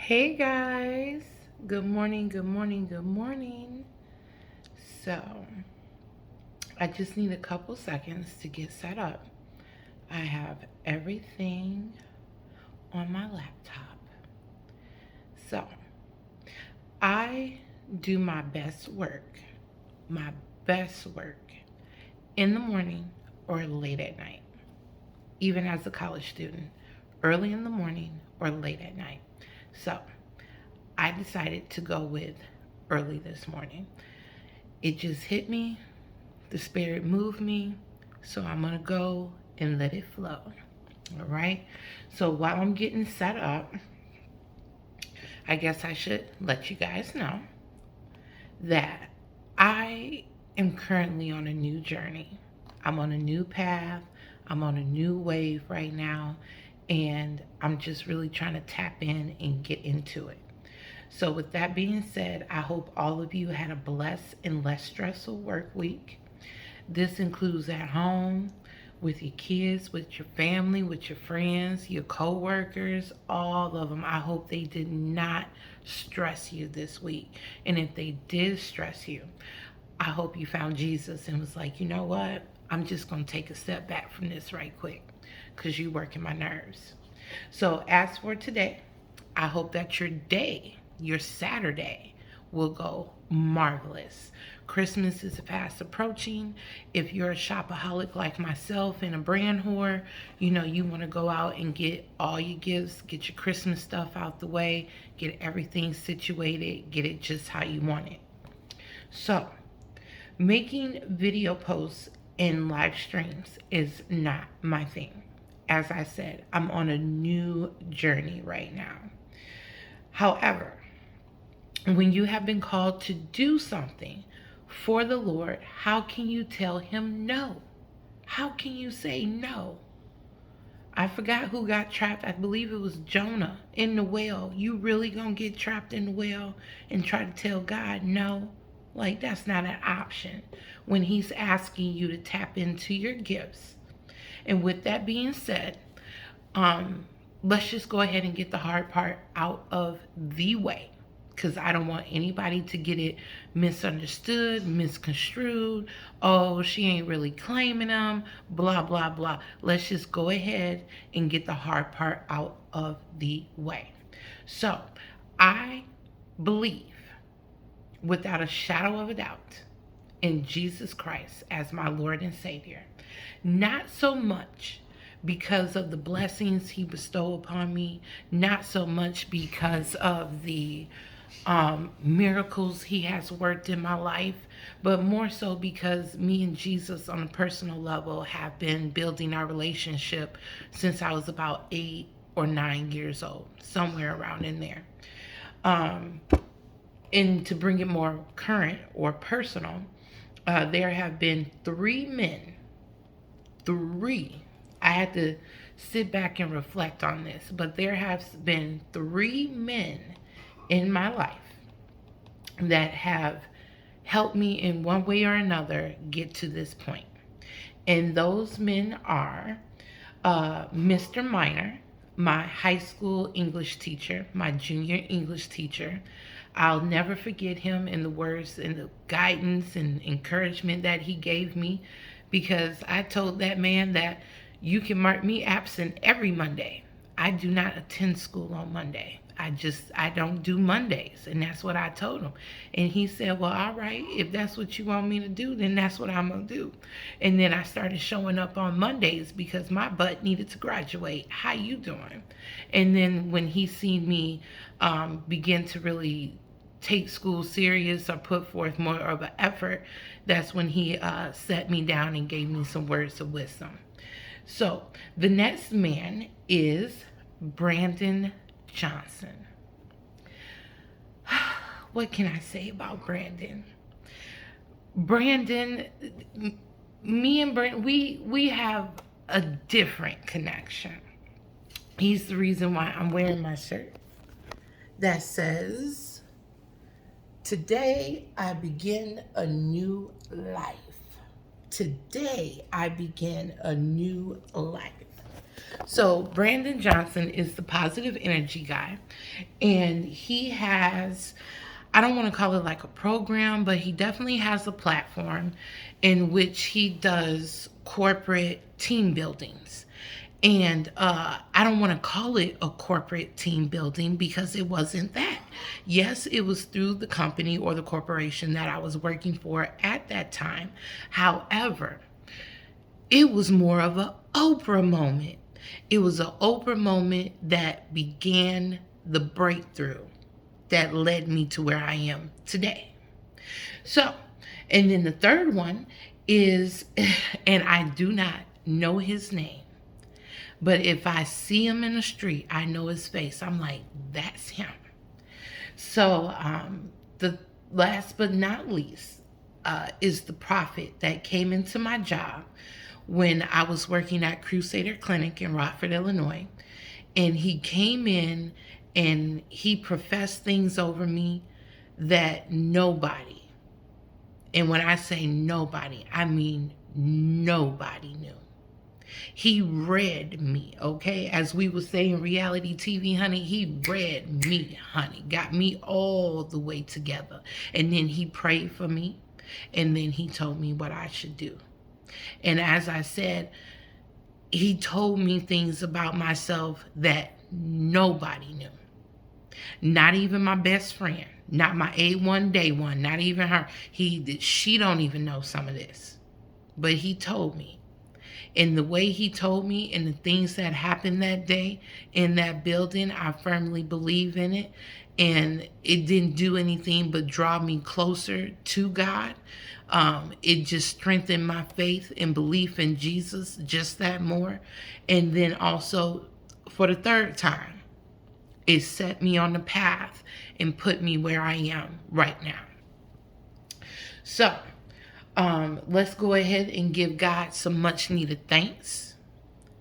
Hey guys, good morning, good morning, good morning. So, I just need a couple seconds to get set up. I have everything on my laptop. So, I do my best work in the morning or late at night, even as a college student, early in the morning or late at night. So, I decided to go with early this morning. It just hit me. The Spirit moved me. So I'm going to go and let it flow. All right. So while I'm getting set up, I guess I should let you guys know that I am currently on a new journey. I'm on a new path. I'm on a new wave right now. And I'm just really trying to tap in and get into it. So, with that being said, I hope all of you had a blessed and less stressful work week. This includes at home, with your kids, with your family, with your friends, your co-workers, all of them. I hope they did not stress you this week. And if they did stress you, I hope you found Jesus and was like, you know what? I'm just going to take a step back from this right quick because you're working my nerves. So, as for today, I hope that your Saturday, will go marvelous. Christmas is fast approaching. If you're a shopaholic like myself and a brand whore, you want to go out and get all your gifts, get your Christmas stuff out the way, get everything situated, get it just how you want it. So, making video posts and live streams is not my thing. As I said, I'm on a new journey right now. However, when you have been called to do something for the Lord, how can you tell him no? How can you say no? I forgot who got trapped. I believe it was Jonah in the whale. You really gonna get trapped in the whale and try to tell God no? Like, that's not an option when he's asking you to tap into your gifts. And with that being said, let's just go ahead and get the hard part out of the way, because I don't want anybody to get it misunderstood, misconstrued. Oh, she ain't really claiming them, blah, blah, blah. Let's just go ahead and get the hard part out of the way. So, I believe without a shadow of a doubt in Jesus Christ as my Lord and Savior. Not so much because of the blessings he bestowed upon me, not so much because of the miracles he has worked in my life, but more so because me and Jesus on a personal level have been building our relationship since I was about 8 or 9 years old, somewhere around in there. Um, and to bring it more current or personal, there have been three. I had to sit back and reflect on this, but there have been 3 men in my life that have helped me in one way or another get to this point. And those men are Mr. Minor, my high school English teacher, my junior English teacher. I'll never forget him and the words and the guidance and encouragement that he gave me, because I told that man that you can mark me absent every Monday. I do not attend school on Monday. I don't do Mondays. And that's what I told him. And he said, well, all right, if that's what you want me to do, then that's what I'm going to do. And then I started showing up on Mondays because my butt needed to graduate. How you doing? And then when he seen me begin to really take school serious or put forth more of an effort, that's when he set me down and gave me some words of wisdom. So the next man is Brandon Johnson. What can I say about Brandon? Brandon, me and Brandon, we have a different connection. He's the reason why I'm wearing my shirt that says, today I begin a new life. Today I begin a new life. So Brandon Johnson is the positive energy guy, and he has, I don't want to call it like a program, but he definitely has a platform in which he does corporate team buildings. And I don't want to call it a corporate team building because it wasn't that. Yes, it was through the company or the corporation that I was working for at that time. However, it was more of an Oprah moment. It was an Oprah moment that began the breakthrough that led me to where I am today. So, and then the third one is, and I do not know his name, but if I see him in the street, I know his face. I'm like, that's him. So, the last but not least is the prophet that came into my job when I was working at Crusader Clinic in Rockford, Illinois. And he came in and he professed things over me that nobody, and when I say nobody, I mean nobody knew. He read me, okay? As we would say in reality TV, honey, he read me, honey, got me all the way together. And then he prayed for me, and then he told me what I should do. And as I said, he told me things about myself that nobody knew. Not even my best friend, not my A1 day one, not even her. She don't even know some of this. But he told me. And the way he told me and the things that happened that day in that building, I firmly believe in it. And it didn't do anything but draw me closer to God. It just strengthened my faith and belief in Jesus just that more. And then also, for the third time, it set me on the path and put me where I am right now. So, let's go ahead and give God some much needed thanks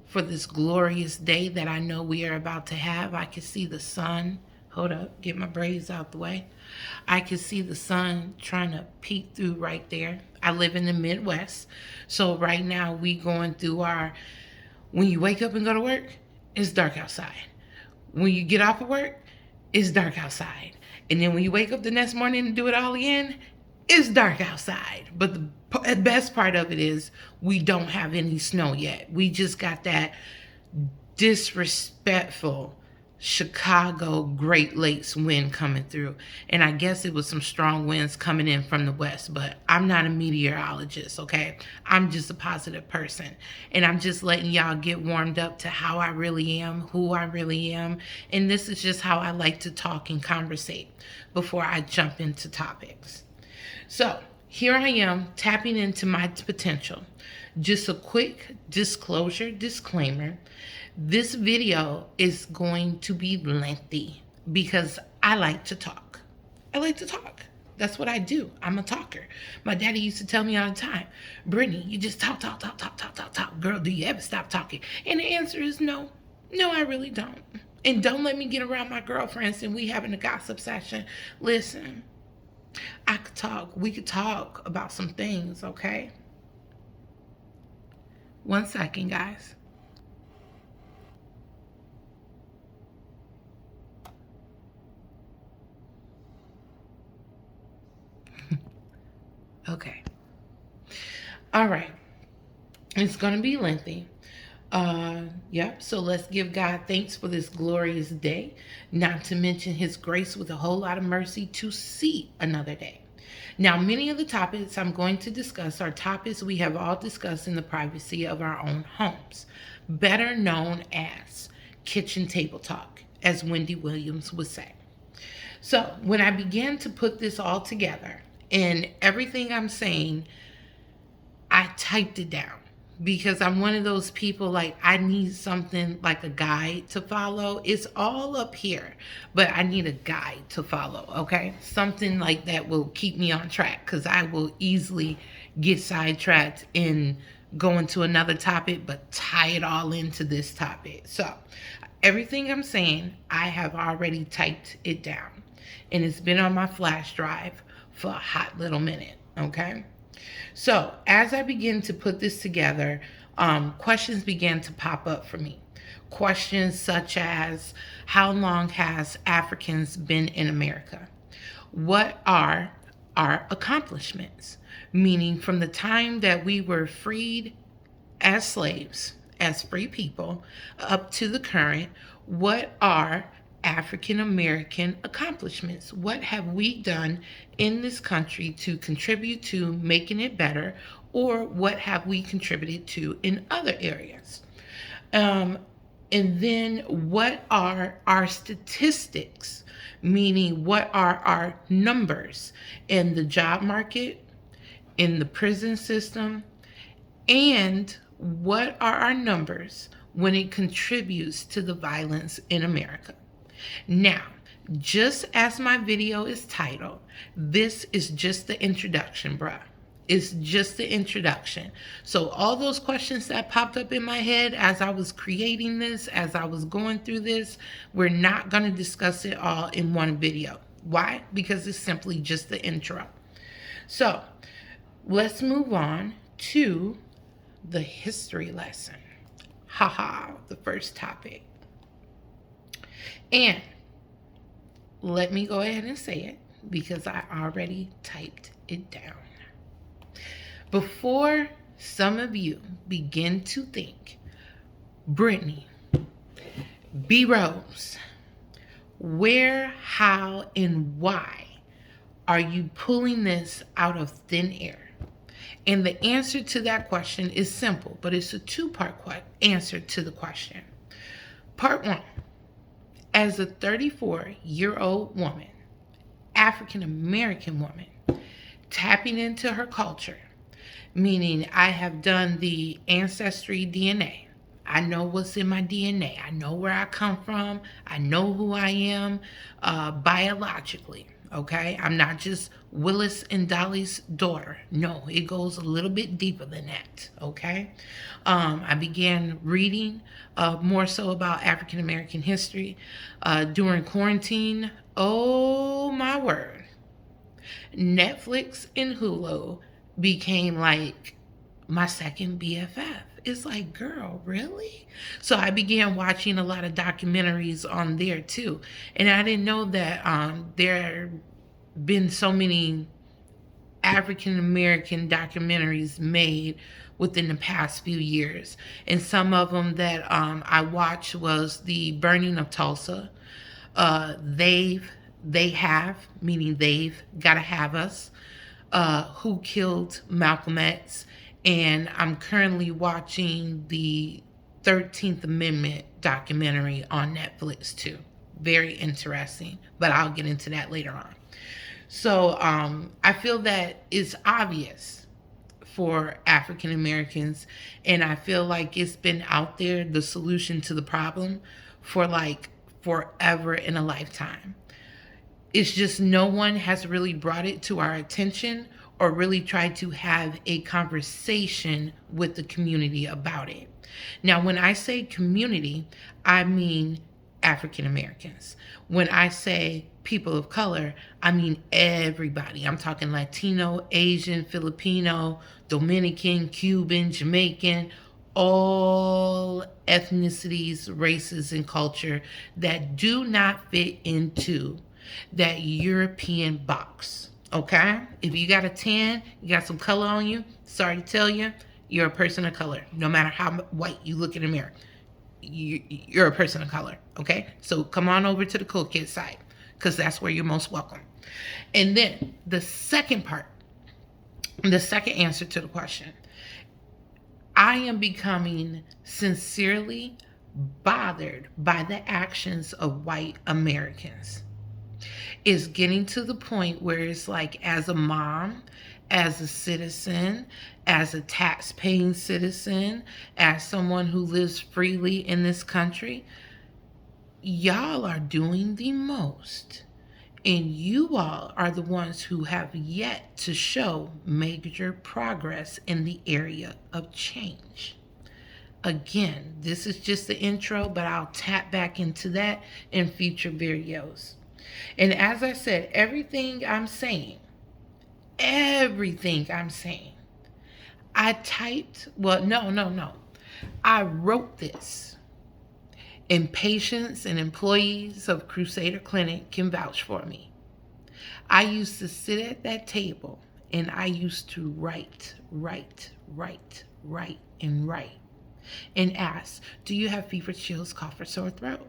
for this glorious day that I know we are about to have. I can see the sun. Hold up, get my braids out the way. I can see the sun trying to peek through right there. I live in the Midwest. So right now we going through when you wake up and go to work, it's dark outside. When you get off of work, it's dark outside. And then when you wake up the next morning and do it all again, it's dark outside. But the best part of it is we don't have any snow yet. We just got that disrespectful Chicago Great Lakes wind coming through. And I guess it was some strong winds coming in from the west, but I'm not a meteorologist, okay? I'm just a positive person. And I'm just letting y'all get warmed up to how I really am, who I really am. And this is just how I like to talk and conversate before I jump into topics. So here I am tapping into my potential. Just a quick disclaimer. This video is going to be lengthy because I like to talk. That's what I do. I'm a talker. My daddy used to tell me all the time, Brittany, you just talk. Girl, do you ever stop talking? And the answer is no. No, I really don't. And don't let me get around my girlfriends and we having a gossip session. Listen, I could talk. We could talk about some things, okay? 1 second, guys. Okay. All right. It's going to be lengthy. Yep. So let's give God thanks for this glorious day, not to mention his grace with a whole lot of mercy to see another day. Now, many of the topics I'm going to discuss are topics we have all discussed in the privacy of our own homes, better known as kitchen table talk, as Wendy Williams would say. So when I began to put this all together, and everything I'm saying, I typed it down because I'm one of those people, like, I need something like a guide to follow. It's all up here, but I need a guide to follow, okay? Something like that will keep me on track because I will easily get sidetracked and go into another topic, but tie it all into this topic. So everything I'm saying, I have already typed it down, and it's been on my flash drive for a hot little minute, okay? So as I begin to put this together, questions began to pop up for me. Questions such as, how long has Africans been in America? What are our accomplishments? Meaning, from the time that we were freed as slaves, as free people, up to the current, what are African American accomplishments? What have we done in this country to contribute to making it better, or what have we contributed to in other areas? And then what are our statistics? Meaning, what are our numbers in the job market, in the prison system, and what are our numbers when it contributes to the violence in America? Now, just as my video is titled, this is just the introduction, bruh. It's just the introduction. So all those questions that popped up in my head as I was creating this, as I was going through this, we're not going to discuss it all in one video. Why? Because it's simply just the intro. So let's move on to the history lesson. Haha, the first topic. And let me go ahead and say it because I already typed it down. Before some of you begin to think, Brittany, B. Rose, where, how, and why are you pulling this out of thin air? And the answer to that question is simple, but it's a two-part answer to the question. Part one, as a 34-year-old woman, African American woman, tapping into her culture, meaning I have done the ancestry DNA. I know what's in my DNA. I know where I come from. I know who I am biologically. Okay, I'm not just Willis and Dolly's daughter. No, it goes a little bit deeper than that. Okay, I began reading more so about African American history during quarantine. Oh my word, Netflix and Hulu became like my second BFF. It's like, girl, really? So I began watching a lot of documentaries on there too. And I didn't know that there been so many African American documentaries made within the past few years. And some of them that I watched was the burning of Tulsa. They have, meaning they've gotta have us. Who Killed Malcolm X, and I'm currently watching the 13th Amendment documentary on Netflix too. Very interesting, but I'll get into that later on. So I feel that it's obvious for African Americans, and I feel like it's been out there, the solution to the problem, for like forever in a lifetime. It's just no one has really brought it to our attention or really tried to have a conversation with the community about it. Now, when I say community, I mean African Americans. When I say people of color, I mean everybody. I'm talking Latino, Asian, Filipino, Dominican, Cuban, Jamaican, all ethnicities, races, and culture that do not fit into that European box. Okay? If you got a tan, you got some color on you, sorry to tell you, you're a person of color. No matter how white you look in the mirror, you're a person of color. Okay? So come on over to the cool kid side, because that's where you're most welcome. And then the second part, the second answer to the question, I am becoming sincerely bothered by the actions of white Americans. Is getting to the point where it's like, as a mom, as a citizen, as a tax-paying citizen, as someone who lives freely in this country, y'all are doing the most. And you all are the ones who have yet to show major progress in the area of change. Again, this is just the intro, but I'll tap back into that in future videos. And as I said, everything I'm saying, I typed, well, no. I wrote this And patients and employees of Crusader Clinic can vouch for me. I used to sit at that table and I used to write, and ask, do you have fever, chills, cough, or sore throat?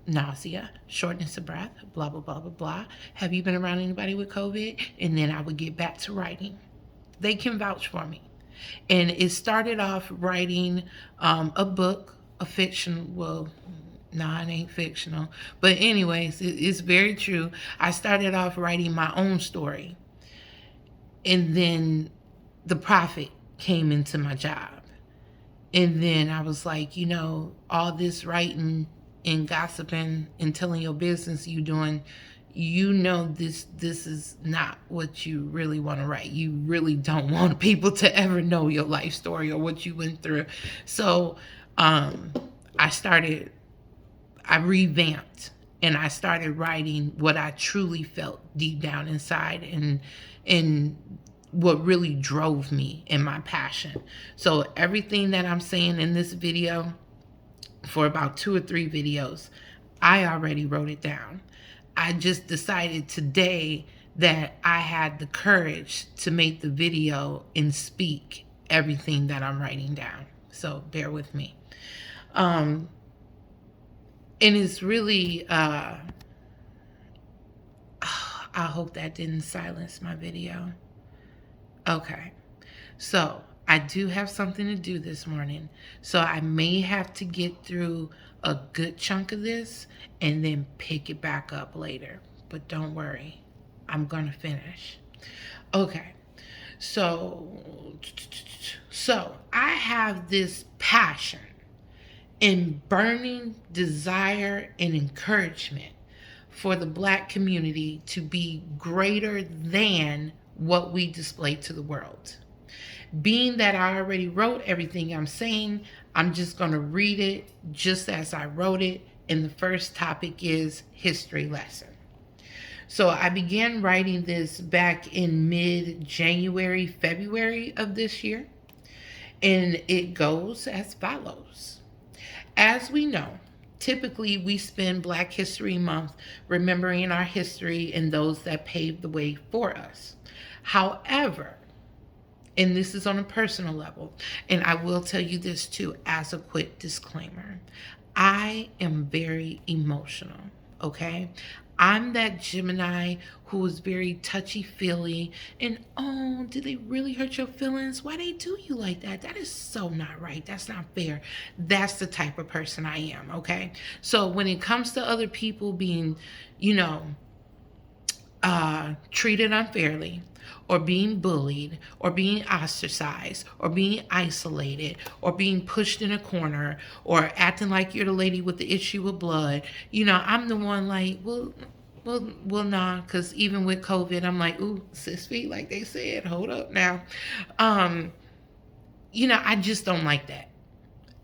Nausea, shortness of breath, blah, blah, blah, blah, blah. Have you been around anybody with COVID? And then I would get back to writing. They can vouch for me. And it started off writing a book, a fiction, well, nah, it ain't fictional. But anyways, it's very true. I started off writing my own story. And then the prophet came into my job. And then I was like, all this writing and gossiping and telling your business you doing, this is not what you really want to write. You really don't want people to ever know your life story or what you went through. So I revamped and I started writing what I truly felt deep down inside and what really drove me and my passion. So everything that I'm saying in this video, for about 2 or 3 videos, I already wrote it down. I just decided today that I had the courage to make the video and speak everything that I'm writing down. So bear with me. And it's really, I hope that didn't silence my video. Okay, so I do have something to do this morning, so I may have to get through a good chunk of this and then pick it back up later. But don't worry, I'm gonna finish. Okay, so I have this passion and burning desire and encouragement for the Black community to be greater than what we display to the world. Being that I already wrote everything I'm saying, I'm just going to read it just as I wrote it. And the first topic is history lesson. So I began writing this back in mid-January, February of this year. And it goes as follows. As we know, typically we spend Black History Month remembering our history and those that paved the way for us. However, and this is on a personal level, and I will tell you this too as a quick disclaimer, I am very emotional, okay? I'm that Gemini who is very touchy-feely and, oh, did they really hurt your feelings? Why they do you like that? That is so not right. That's not fair. That's the type of person I am, okay? So when it comes to other people being, treated unfairly, or being bullied, or being ostracized, or being isolated, or being pushed in a corner, or acting like you're the lady with the issue with blood, I'm the one like, well, nah, because even with COVID, I'm like, ooh, 6 feet, like they said, hold up now. I just don't like that.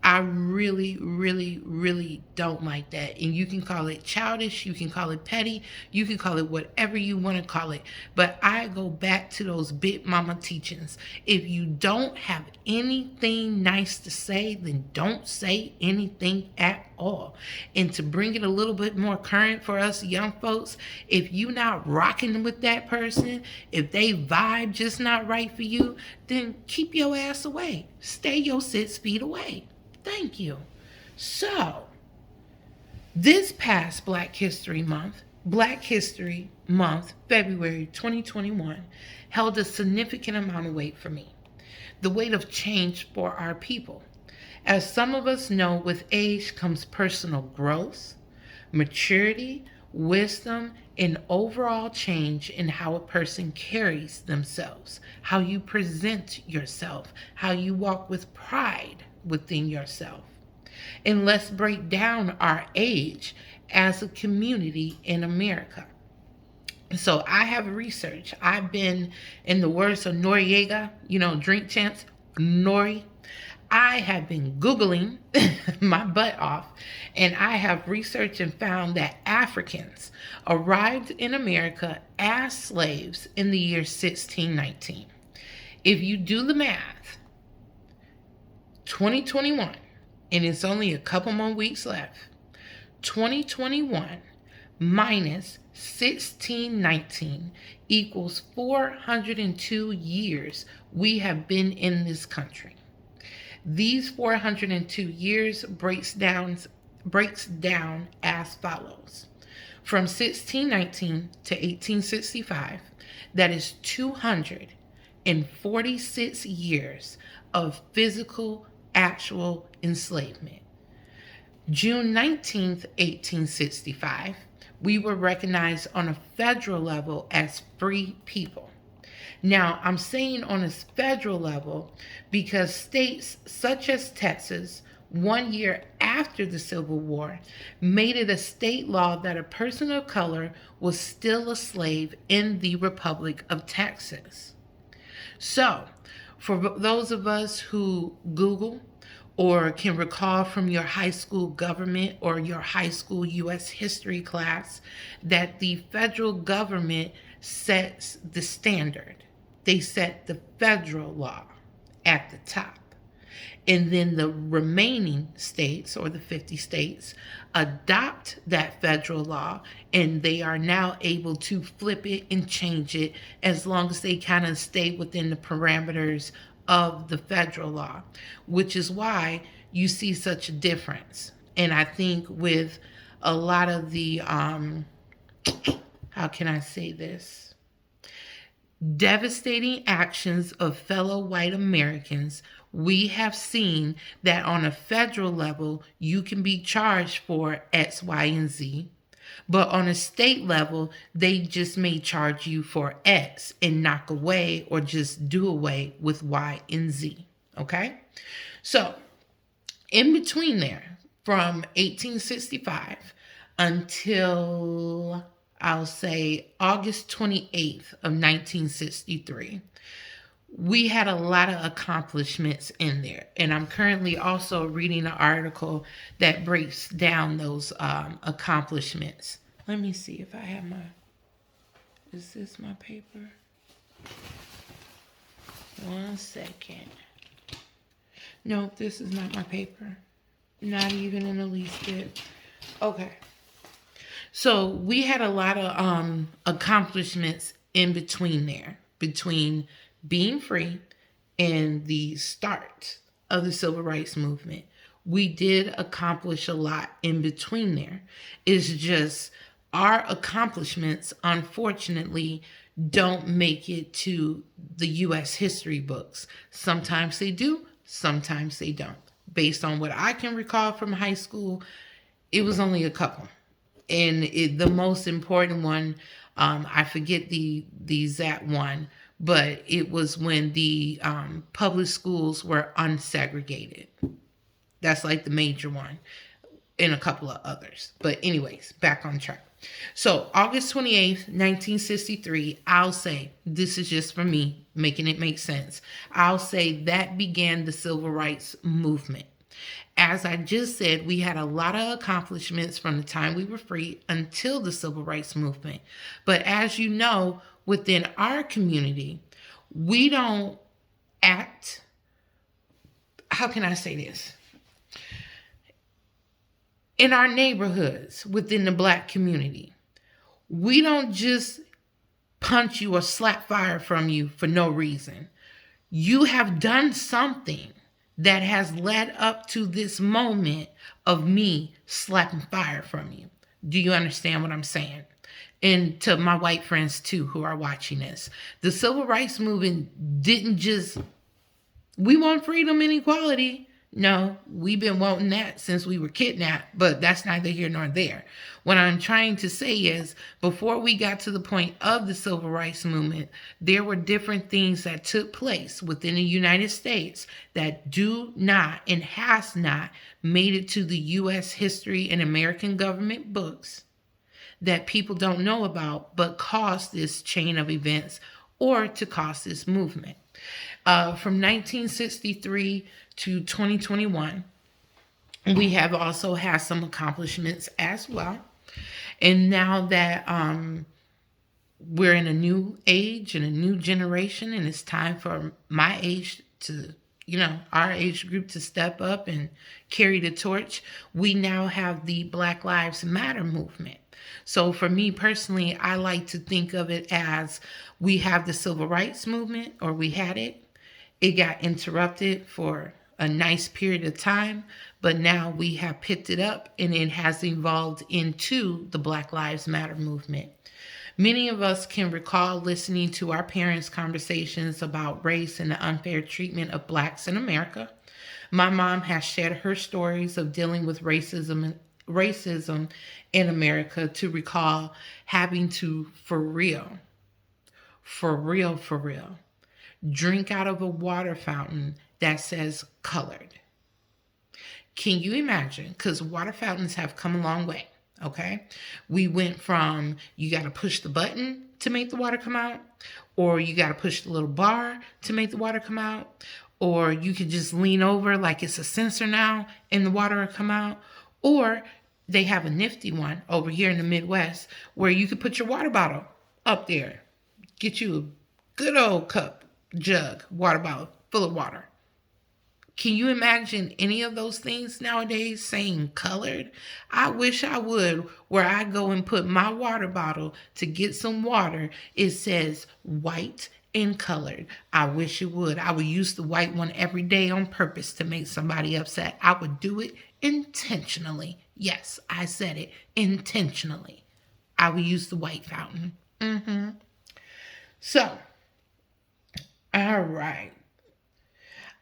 I really, really, really don't like that. And you can call it childish, you can call it petty, you can call it whatever you want to call it. But I go back to those Big Mama teachings. If you don't have anything nice to say, then don't say anything at all. And to bring it a little bit more current for us young folks, if you're not rocking with that person, if they vibe just not right for you, then keep your ass away. Stay your 6 feet away. Thank you. So, this past Black History Month, February 2021, held a significant amount of weight for me. The weight of change for our people. As some of us know, with age comes personal growth, maturity, wisdom, and overall change in how a person carries themselves, how you present yourself, how you walk with pride within yourself. And let's break down our age as a community in America. So I have researched. I've been, in the words of Noriega, drink champs, Nori. I have been Googling my butt off, and I have researched and found that Africans arrived in America as slaves in the year 1619. If you do the math, 2021, and it's only a couple more weeks left, 2021 minus 1619 equals 402 years we have been in this country. These 402 years breaks down as follows. From 1619 to 1865, that is 246 years of physical, actual enslavement. June 19th, 1865, we were recognized on a federal level as free people. Now, I'm saying on a federal level because states such as Texas, 1 year after the Civil War, made it a state law that a person of color was still a slave in the Republic of Texas. So, for those of us who Google or can recall from your high school government or your high school U.S. history class that the federal government sets the standard. They set the federal law at the top. And then the remaining states, or the 50 states, adopt that federal law, and they are now able to flip it and change it as long as they kind of stay within the parameters of the federal law, which is why you see such a difference. And I think with a lot of the, how can I say this? Devastating actions of fellow white Americans, we have seen that on a federal level, you can be charged for X, Y, and Z. But on a state level, they just may charge you for X and knock away or just do away with Y and Z. Okay? So, in between there, from 1865 until I'll say August 28th of 1963, we had a lot of accomplishments in there. And I'm currently also reading an article that breaks down those accomplishments. Let me see if I have is this my paper? 1 second. No, this is not my paper. Not even in the least bit. Okay. So we had a lot of accomplishments in between there, between being free and the start of the civil rights movement. We did accomplish a lot in between there. It's just our accomplishments, unfortunately, don't make it to the U.S. history books. Sometimes they do, sometimes they don't. Based on what I can recall from high school, it was only a couple. And the most important one, I forget the exact one, but it was when the public schools were unsegregated. That's like the major one, and a couple of others. But anyways, back on track. So August 28th, 1963, I'll say, this is just for me, making it make sense. I'll say that began the civil rights movement. As I just said, we had a lot of accomplishments from the time we were free until the civil rights movement. But as you know, within our community, we don't act, how can I say this? In our neighborhoods, within the Black community, we don't just punch you or slap fire from you for no reason. You have done something that has led up to this moment of me slapping fire from you. Do you understand what I'm saying? And to my white friends too who are watching this, the civil rights movement didn't just, we want freedom and equality. No, we've been wanting that since we were kidnapped, but that's neither here nor there. What I'm trying to say is, before we got to the point of the civil rights movement, there were different things that took place within the United States that do not and has not made it to the U.S. history and American government books that people don't know about, but caused this chain of events or to cause this movement. From 1963 to 2021, we have also had some accomplishments as well. And now that we're in a new age and a new generation, and it's time for my age to our age group to step up and carry the torch, we now have the Black Lives Matter movement. So for me personally, I like to think of it as we have the civil rights movement, or we had it. It got interrupted for a nice period of time, but now we have picked it up and it has evolved into the Black Lives Matter movement. Many of us can recall listening to our parents' conversations about race and the unfair treatment of blacks in America. My mom has shared her stories of dealing with racism in America to recall having to, for real, drink out of a water fountain that says colored. Can you imagine? Because water fountains have come a long way. Okay. We went from you got to push the button to make the water come out, or you got to push the little bar to make the water come out, or you could just lean over like it's a sensor now and the water will come out, or they have a nifty one over here in the Midwest where you could put your water bottle up there, get you a good old cup, jug, water bottle full of water. Can you imagine any of those things nowadays saying colored? I wish I would. Where I go and put my water bottle to get some water, it says white and colored. I wish it would. I would use the white one every day on purpose to make somebody upset. I would do it intentionally. Yes, I said it, intentionally. I would use the white fountain. So, all right.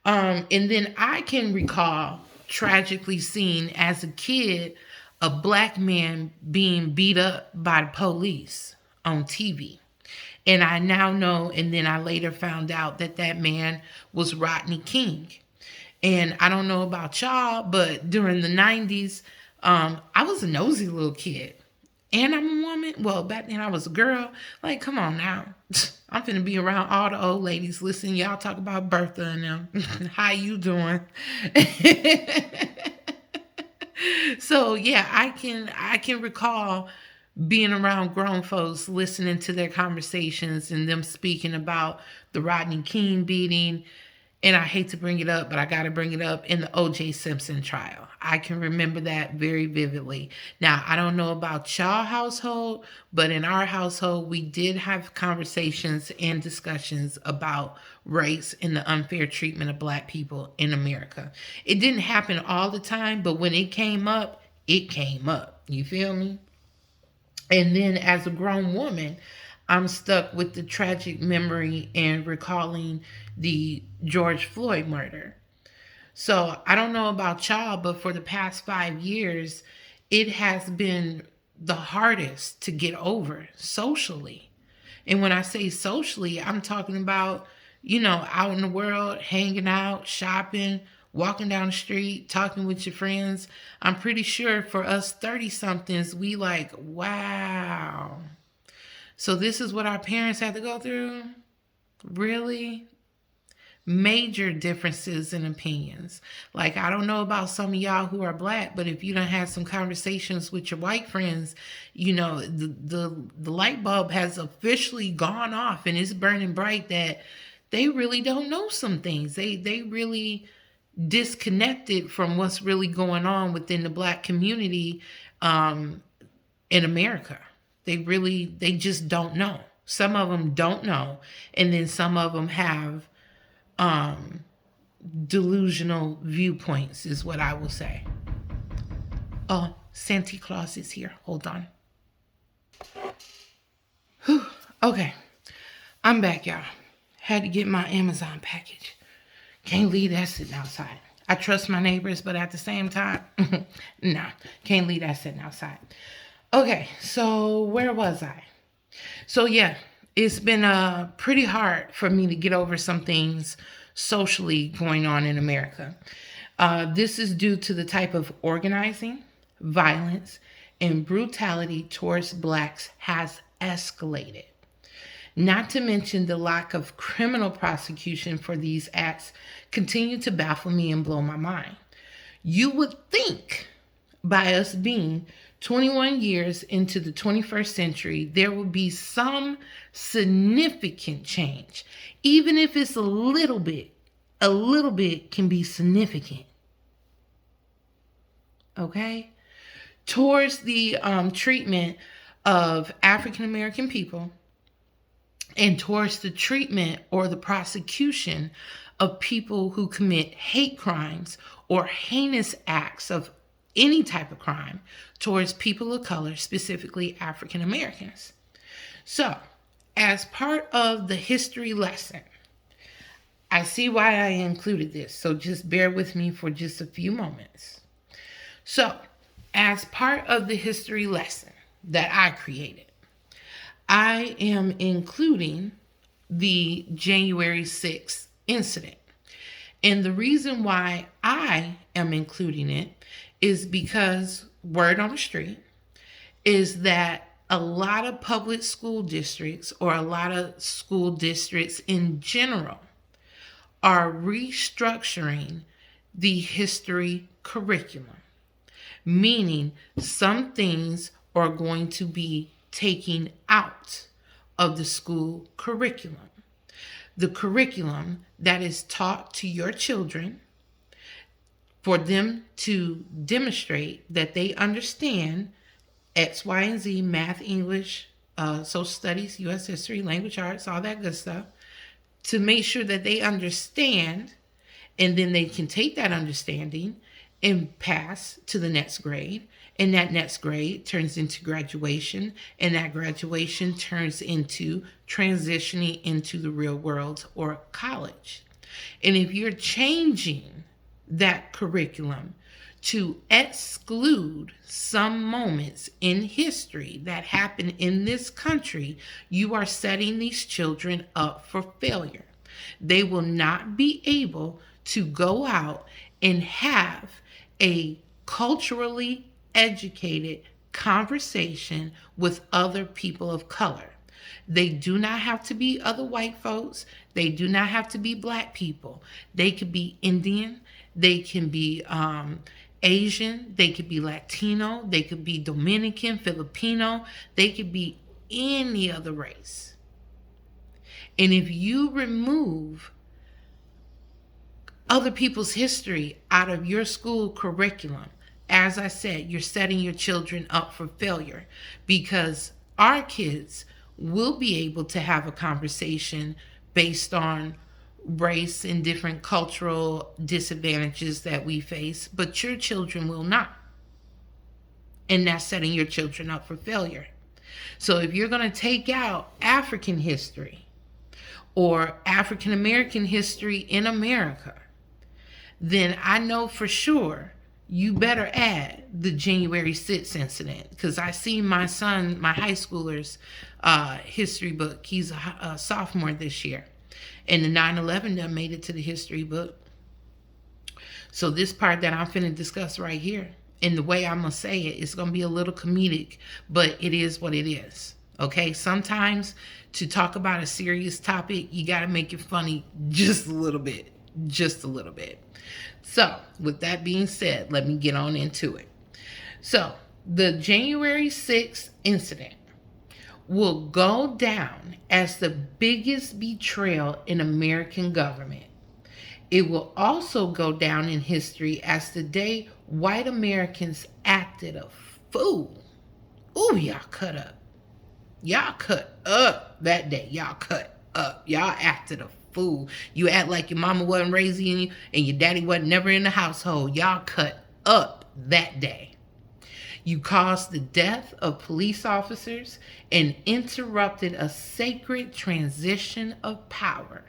And then I can recall tragically seeing as a kid a black man being beat up by the police on TV. And I now know, and then I later found out that that man was Rodney King. And I don't know about y'all, but during the 90s, I was a nosy little kid. And I'm a woman. Well, back then I was a girl. Like, come on now. I'm finna be around all the old ladies. Listen, y'all talk about Bertha and them. How you doing? So yeah, I can recall being around grown folks, listening to their conversations and them speaking about the Rodney King beating. And I hate to bring it up, but I got to bring it up, in the O.J. Simpson trial. I can remember that very vividly. Now, I don't know about y'all household, but in our household, we did have conversations and discussions about race and the unfair treatment of black people in America. It didn't happen all the time, but when it came up, it came up. You feel me? And then as a grown woman, I'm stuck with the tragic memory and recalling the George Floyd murder. So I don't know about y'all, but for the past 5 years, it has been the hardest to get over socially. And when I say socially, I'm talking about, out in the world, hanging out, shopping, walking down the street, talking with your friends. I'm pretty sure for us 30 somethings, we like, wow. So this is what our parents had to go through? Really? Major differences in opinions. Like, I don't know about some of y'all who are black, but if you don't have some conversations with your white friends, the light bulb has officially gone off and it's burning bright that they really don't know some things. They really disconnected from what's really going on within the black community in America. They just don't know. Some of them don't know. And then some of them have delusional viewpoints is what I will say. Oh, Santa Claus is here. Hold on. Whew. Okay. I'm back, y'all. Had to get my Amazon package. Can't leave that sitting outside. I trust my neighbors, but at the same time, nah, can't leave that sitting outside. Okay, so where was I? So yeah, it's been pretty hard for me to get over some things socially going on in America. This is due to the type of organizing, violence, and brutality towards blacks has escalated. Not to mention the lack of criminal prosecution for these acts continue to baffle me and blow my mind. You would think by us being 21 years into the 21st century, there will be some significant change, even if it's a little bit a little bit can be significant. Okay? Towards the treatment of African American people and towards the treatment or the prosecution of people who commit hate crimes or heinous acts of any type of crime towards people of color, specifically African Americans. So, as part of the history lesson, I see why I included this, so just bear with me for just a few moments. So, as part of the history lesson that I created, I am including the January 6th incident. And the reason why I am including it is because word on the street is that a lot of public school districts, or a lot of school districts in general, are restructuring the history curriculum, meaning some things are going to be taken out of the school curriculum. The curriculum that is taught to your children for them to demonstrate that they understand X, Y, and Z, math, English, social studies, U.S. history, language arts, all that good stuff, to make sure that they understand, and then they can take that understanding and pass to the next grade. And that next grade turns into graduation, and that graduation turns into transitioning into the real world or college. And if you're changing that curriculum to exclude some moments in history that happened in this country, you are setting these children up for failure. They will not be able to go out and have a culturally educated conversation with other people of color. They do not have to be other white folks. They do not have to be black people. They could be Indian. They can be Asian. They could be Latino. They could be Dominican, Filipino. They could be any other race. And if you remove other people's history out of your school curriculum, as I said, you're setting your children up for failure, because our kids will be able to have a conversation based on race and different cultural disadvantages that we face, but your children will not. And that's setting your children up for failure. So if you're going to take out African history or African American history in America, then I know for sure you better add the January 6th incident, because I see my son, my high schooler's history book. He's a sophomore this year. And the 9/11 done made it to the history book. So this part that I'm finna discuss right here, and the way I'm gonna say it, it's gonna be a little comedic, but it is what it is. Okay, sometimes to talk about a serious topic, you gotta make it funny just a little bit. Just a little bit. So with that being said, let me get on into it. So the January 6th incident will go down as the biggest betrayal in American government. It will also go down in history as the day white Americans acted a fool. Ooh, y'all cut up. Y'all cut up that day. Y'all cut up. Y'all acted a fool. You act like your mama wasn't raising you and your daddy wasn't never in the household. Y'all cut up that day. You caused the death of police officers and interrupted a sacred transition of power.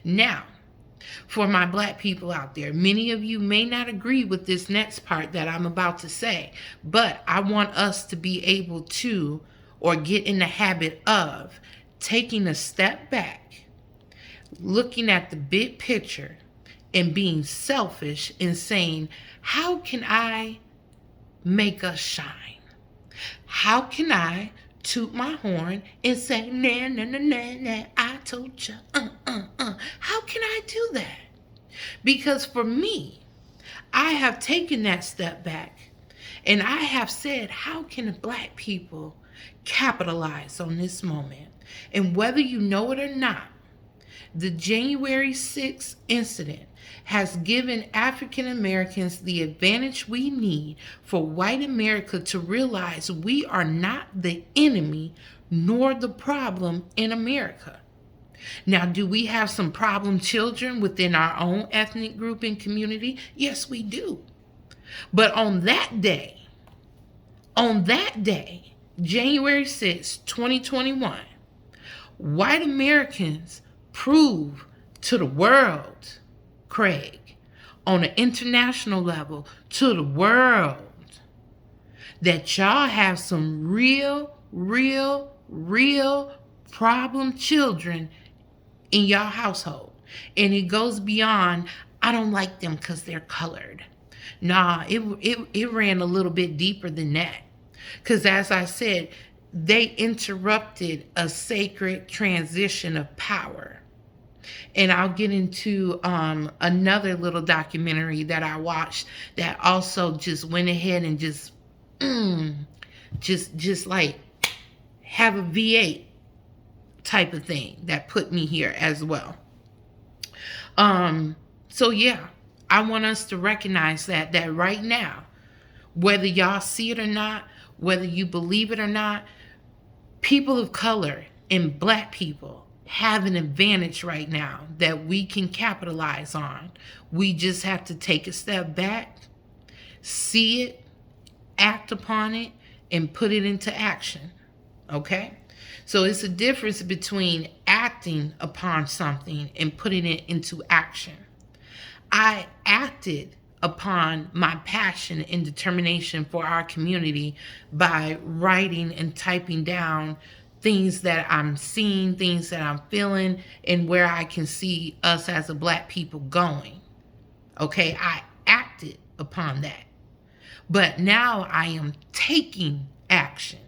Now, for my black people out there, many of you may not agree with this next part that I'm about to say, but I want us to be able to, or get in the habit of, taking a step back, looking at the big picture, and being selfish and saying, how can I make us shine? How can I toot my horn and say, nah, nah, nah, nah, nah, I told you, How can I do that? Because for me, I have taken that step back and I have said, how can black people capitalize on this moment? And whether you know it or not, The January 6th incident has given African Americans the advantage we need for white America to realize we are not the enemy nor the problem in America. Now, do we have some problem children within our own ethnic group and community? Yes, we do. But on that day, January 6, 2021, white Americans prove to the world, Craig, on an international level, to the world, that y'all have some real problem children in y'all household. And it goes beyond, I don't like them because they're colored. Nah, it ran a little bit deeper than that. Because as I said, they interrupted a sacred transition of power. And I'll get into another little documentary that I watched that also just went ahead and just like have a V8 type of thing that put me here as well. So yeah, I want us to recognize that right now, whether y'all see it or not, whether you believe it or not, people of color and black people have an advantage right now that we can capitalize on. We just have to take a step back, see it, act upon it, and put it into action. Okay? So it's a difference between acting upon something and putting it into action. I acted upon my passion and determination for our community by writing and typing down things that I'm seeing, things that I'm feeling, and where I can see us as a black people going. Okay, I acted upon that. But now I am taking action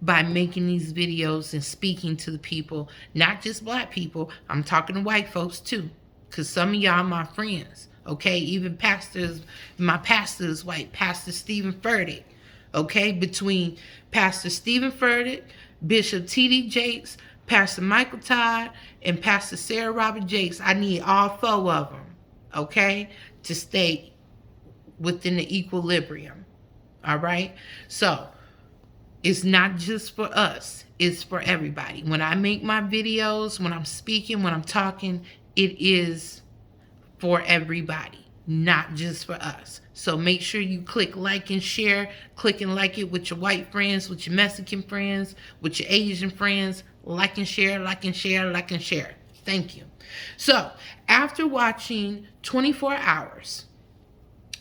by making these videos and speaking to the people, not just black people. I'm talking to white folks too, because some of y'all are my friends. Okay, even pastors, my pastor is white, Pastor Stephen Furtick. Okay, between Pastor Stephen Furtick, Bishop T.D. Jakes, Pastor Michael Todd, and Pastor Sarah Robert Jakes, I need all four of them, okay, to stay within the equilibrium. All right, so it's not just for us, it's for everybody. When I make my videos, when I'm speaking, when I'm talking, it is for everybody, not just for us. So make sure you click like and share. Click and like it with your white friends, with your Mexican friends, with your Asian friends. Like and share, like and share, like and share. Thank you. So after watching 24 Hours,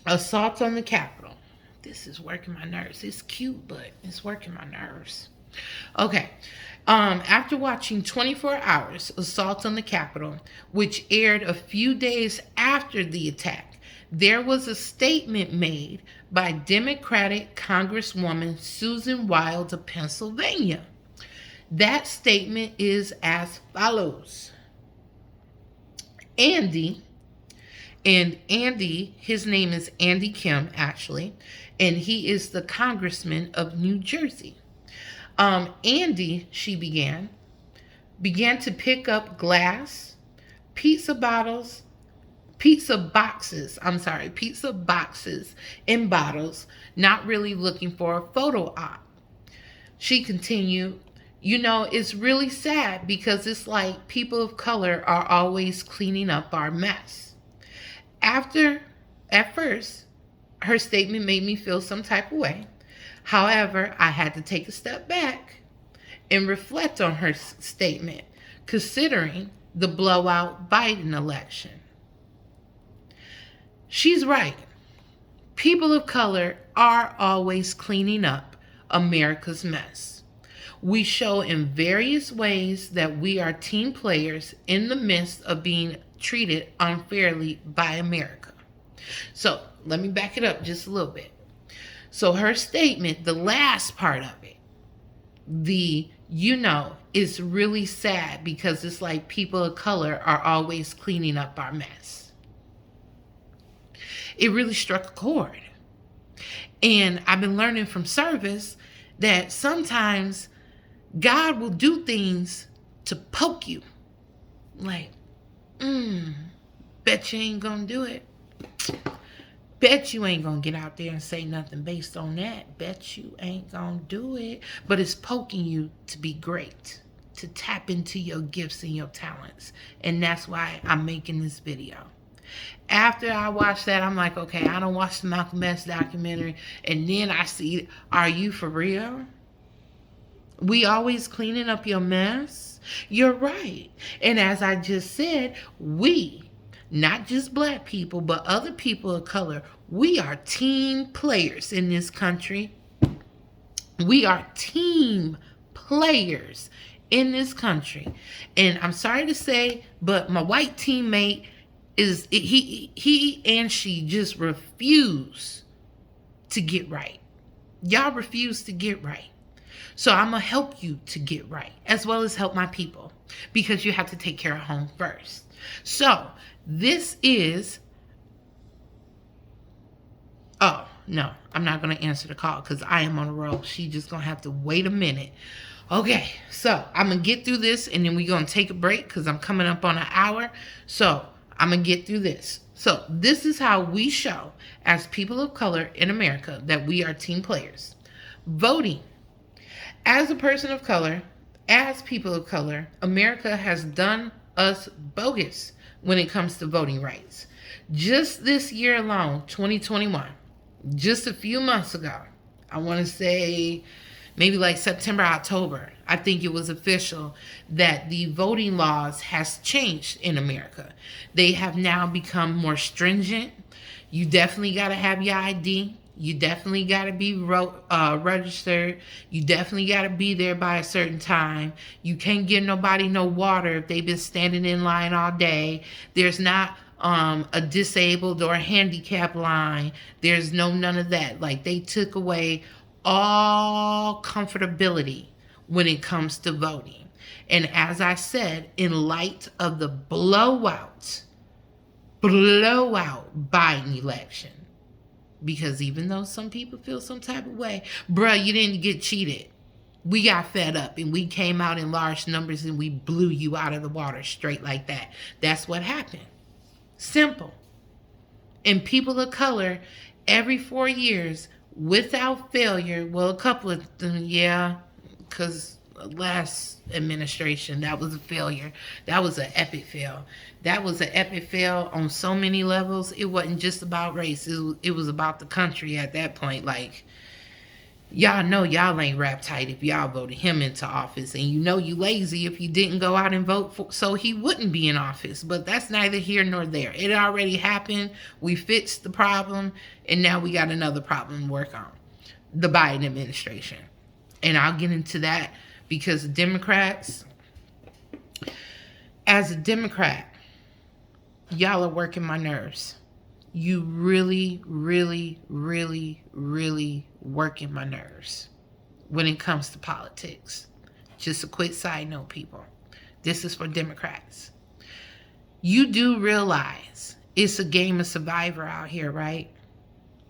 Assault on the Capitol. This is working my nerves. It's cute, but it's working my nerves. Okay. After watching 24 Hours, Assault on the Capitol, which aired a few days after the attack, there was a statement made by Democratic Congresswoman Susan Wild of Pennsylvania. That statement is as follows. Andy, his name is Andy Kim, actually, and he is the congressman of New Jersey. Andy, she began to pick up glass, pizza boxes and bottles, not really looking for a photo op. She continued, it's really sad because it's like people of color are always cleaning up our mess. At first, her statement made me feel some type of way. However, I had to take a step back and reflect on her statement, considering the blowout Biden election. She's right. People of color are always cleaning up America's mess. We show in various ways that we are team players in the midst of being treated unfairly by America. So let me back it up just a little bit. So her statement, the last part of it, is really sad because it's like people of color are always cleaning up our mess. It really struck a chord. And I've been learning from service that sometimes God will do things to poke you. Like, Bet you ain't gonna do it. Bet you ain't gonna get out there and say nothing based on that. Bet you ain't gonna do it. But it's poking you to be great, to tap into your gifts and your talents. And that's why I'm making this video. After I watched that, I'm like, okay, I don't watch the Malcolm X documentary. And then I see, are you for real? We always cleaning up your mess? You're right. And as I just said, we, not just black people, but other people of color, we are team players in this country. We are team players in this country. And I'm sorry to say, but my white teammate he and she just refuse to get right. Y'all refuse to get right. So I'm going to help you to get right, as well as help my people, because you have to take care of home first. So this is, oh, no, I'm not going to answer the call because I am on a roll. She just going to have to wait a minute. Okay, so I'm going to get through this and then we're going to take a break because I'm coming up on an hour. So I'm going to get through this. So this is how we show as people of color in America that we are team players. Voting. As a person of color, as people of color, America has done us bogus when it comes to voting rights. Just this year alone, 2021, just a few months ago, I want to say maybe like September, October, I think it was official that the voting laws has changed in America. They have now become more stringent. You definitely got to have your ID. You definitely got to be registered. You definitely got to be there by a certain time. You can't give nobody no water if they've been standing in line all day. There's not a disabled or a handicapped line. There's none of that. Like, they took away all comfortability when it comes to voting. And as I said, in light of the blowout Biden election, because even though some people feel some type of way, bruh, you didn't get cheated. We got fed up and we came out in large numbers and we blew you out of the water straight like that. That's what happened. Simple. And people of color, every 4 years, without failure, well, a couple of them, yeah, because last administration, that was a failure. That was an epic fail. That was an epic fail on so many levels. It wasn't just about race. It was about the country at that point. Like, y'all know y'all ain't rap tight if y'all voted him into office. And you know you lazy if you didn't go out and vote for, so he wouldn't be in office. But that's neither here nor there. It already happened. We fixed the problem. And now we got another problem to work on. The Biden administration. And I'll get into that because Democrats, as a Democrat, y'all are working my nerves. You really, really, really, really working my nerves when it comes to politics. Just a quick side note, people. This is for Democrats. You do realize it's a game of survivor out here, right?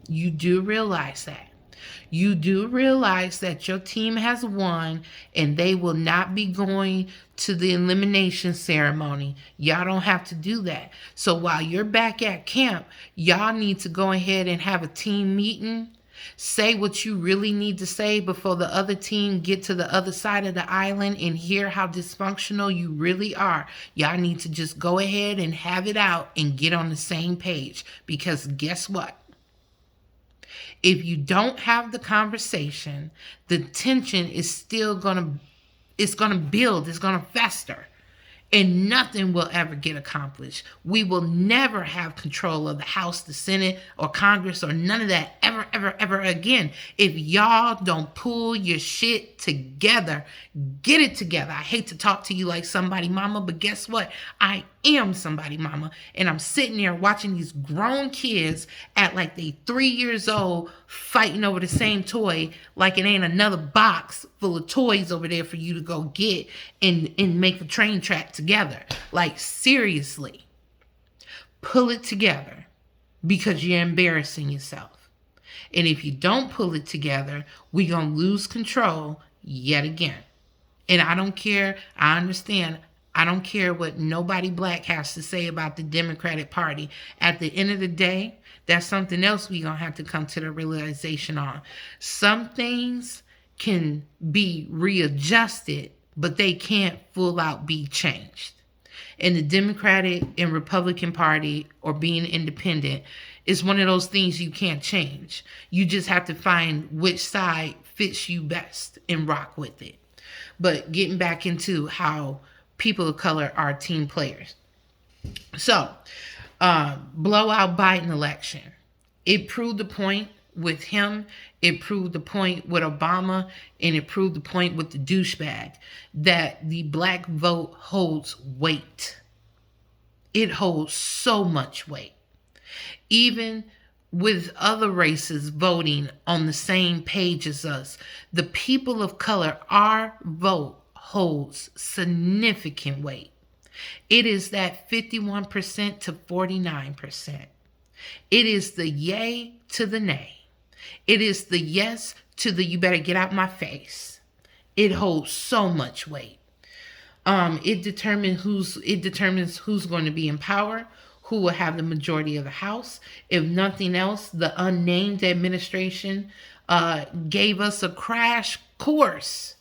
You do realize that. You do realize that your team has won and they will not be going to the elimination ceremony. Y'all don't have to do that. So while you're back at camp, y'all need to go ahead and have a team meeting. Say what you really need to say before the other team get to the other side of the island and hear how dysfunctional you really are. Y'all need to just go ahead and have it out and get on the same page. Because guess what? If you don't have the conversation, the tension is still gonna build, it's gonna fester, and nothing will ever get accomplished. We will never have control of the House, the Senate, or Congress, or none of that ever, ever, ever again. If y'all don't pull your shit together, get it together. I hate to talk to you like somebody mama, but guess what? I am somebody mama, and I'm sitting there watching these grown kids act like they 3 years old fighting over the same toy like it ain't another box full of toys over there for you to go get and make a train track together. Like, seriously, pull it together because you're embarrassing yourself. And if you don't pull it together, we're going to lose control yet again. And I don't care. I understand. I don't care what nobody black has to say about the Democratic Party. At the end of the day, that's something else we're going to have to come to the realization on. Some things can be readjusted, but they can't full out be changed. And the Democratic and Republican Party, or being independent, is one of those things you can't change. You just have to find which side fits you best and rock with it. But getting back into how people of color are team players. So, blowout Biden election. It proved the point with him. It proved the point with Obama. And it proved the point with the douchebag that the black vote holds weight. It holds so much weight. Even with other races voting on the same page as us, the people of color, our vote holds significant weight. It is that 51% to 49%. It is the yay to the nay. It is the yes to the you better get out my face. It holds so much weight. It determines who's going to be in power, who will have the majority of the House. If nothing else, the unnamed administration gave us a crash course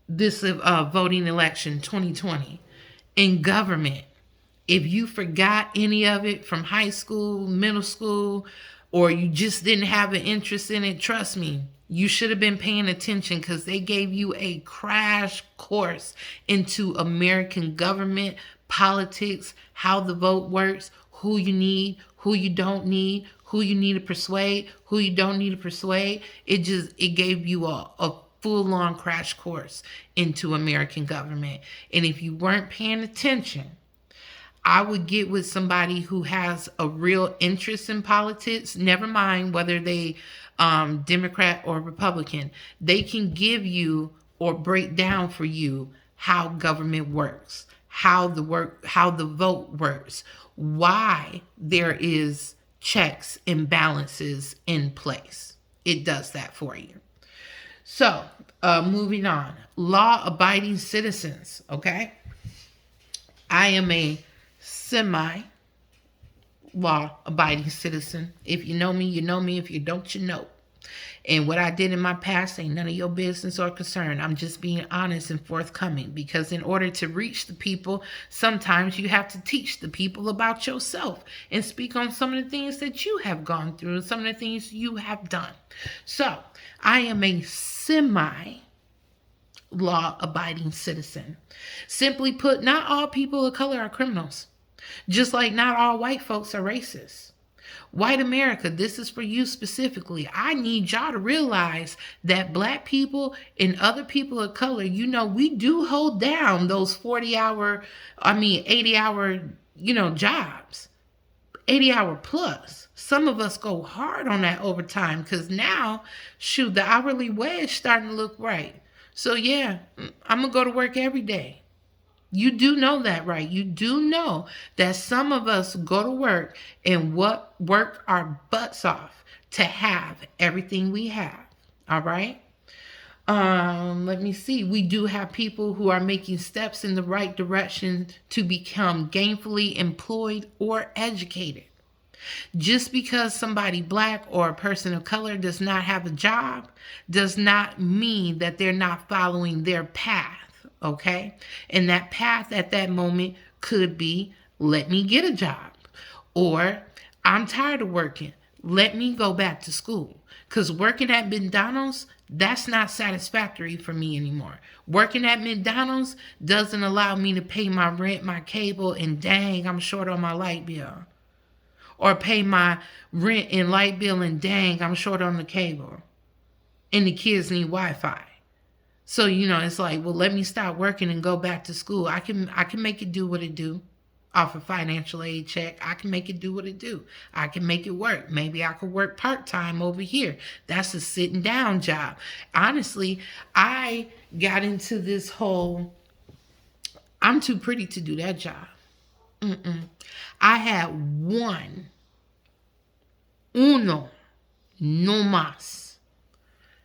this voting election 2020 in government. If you forgot any of it from high school, middle school, or you just didn't have an interest in it, trust me, you should have been paying attention, because they gave you a crash course into American government, politics, how the vote works, who you need, who you don't need, who you need to persuade, who you don't need to persuade. It gave you a full-on crash course into American government. And if you weren't paying attention, I would get with somebody who has a real interest in politics. Never mind whether they Democrat or Republican. They can give you or break down for you how government works, how the vote works, why there is checks and balances in place. It does that for you. So, moving on. Law-abiding citizens, okay? I am a semi-law-abiding citizen. If you know me, you know me. If you don't, you know. And what I did in my past ain't none of your business or concern. I'm just being honest and forthcoming, because in order to reach the people, sometimes you have to teach the people about yourself and speak on some of the things that you have gone through and some of the things you have done. So I am a semi-law-abiding citizen. Simply put, not all people of color are criminals, just like not all white folks are racist. White America, this is for you specifically. I need y'all to realize that black people and other people of color, we do hold down those 80-hour, jobs, 80-hour plus. Some of us go hard on that overtime, because now, the hourly wage starting to look right. So yeah, I'm going to go to work every day. You do know that, right? You do know that some of us go to work and work our butts off to have everything we have. All right? Let me see. We do have people who are making steps in the right direction to become gainfully employed or educated. Just because somebody black or a person of color does not have a job does not mean that they're not following their path. Okay? And that path at that moment could be, let me get a job. Or, I'm tired of working. Let me go back to school. Because working at McDonald's, that's not satisfactory for me anymore. Working at McDonald's doesn't allow me to pay my rent, my cable, and dang, I'm short on my light bill. Or pay my rent and light bill, and dang, I'm short on the cable. And the kids need Wi-Fi. So, it's like, well, let me stop working and go back to school. I can make it do what it do off a financial aid check. I can make it do what it do. I can make it work. Maybe I could work part-time over here. That's a sitting down job. Honestly, I got into this whole, I'm too pretty to do that job. I had uno no más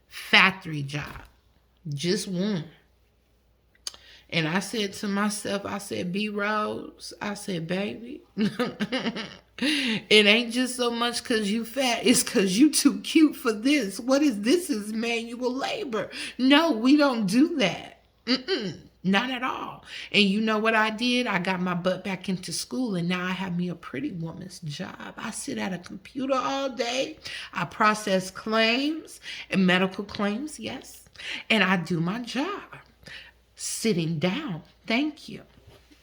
factory job. Just one. And I said to myself, I said, B Rose, I said, baby, it ain't just so much because you fat, it's because you too cute for this. What is this? Is manual labor. No, we don't do that. Not at all. And you know what I did? I got my butt back into school, and now I have me a pretty woman's job. I sit at a computer all day. I process claims and medical claims, yes. And I do my job sitting down. Thank you.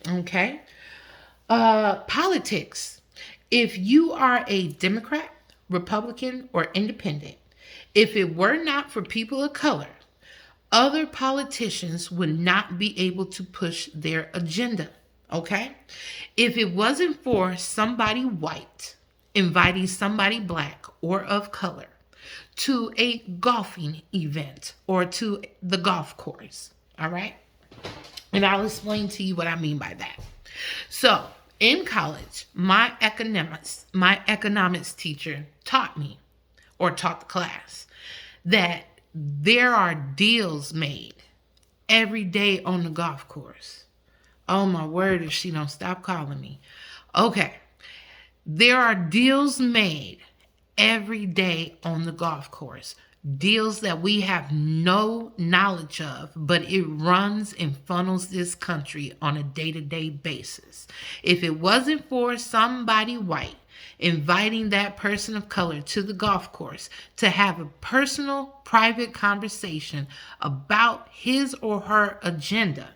Okay. Politics. If you are a Democrat, Republican, or Independent, if it were not for people of color, other politicians would not be able to push their agenda. Okay. If it wasn't for somebody white inviting somebody black or of color to a golfing event or to the golf course. All right. And I'll explain to you what I mean by that. So in college, my economics teacher taught me, or taught the class, that there are deals made every day on the golf course. Oh my word, if she don't stop calling me. Okay. There are deals made every day on the golf course. Deals that we have no knowledge of, but it runs and funnels this country on a day-to-day basis. If it wasn't for somebody white inviting that person of color to the golf course to have a personal, private conversation about his or her agenda,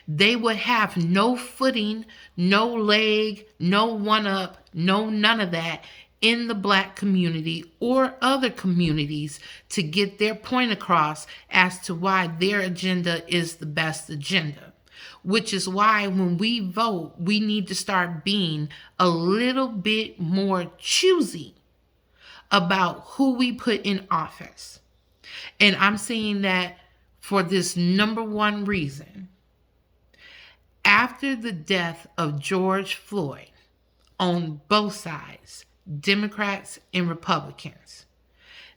they would have no footing, no leg, no one-up, no none of that in the black community or other communities to get their point across as to why their agenda is the best agenda. Which is why when we vote, we need to start being a little bit more choosy about who we put in office. And I'm saying that for this number one reason. After the death of George Floyd, on both sides, Democrats and Republicans,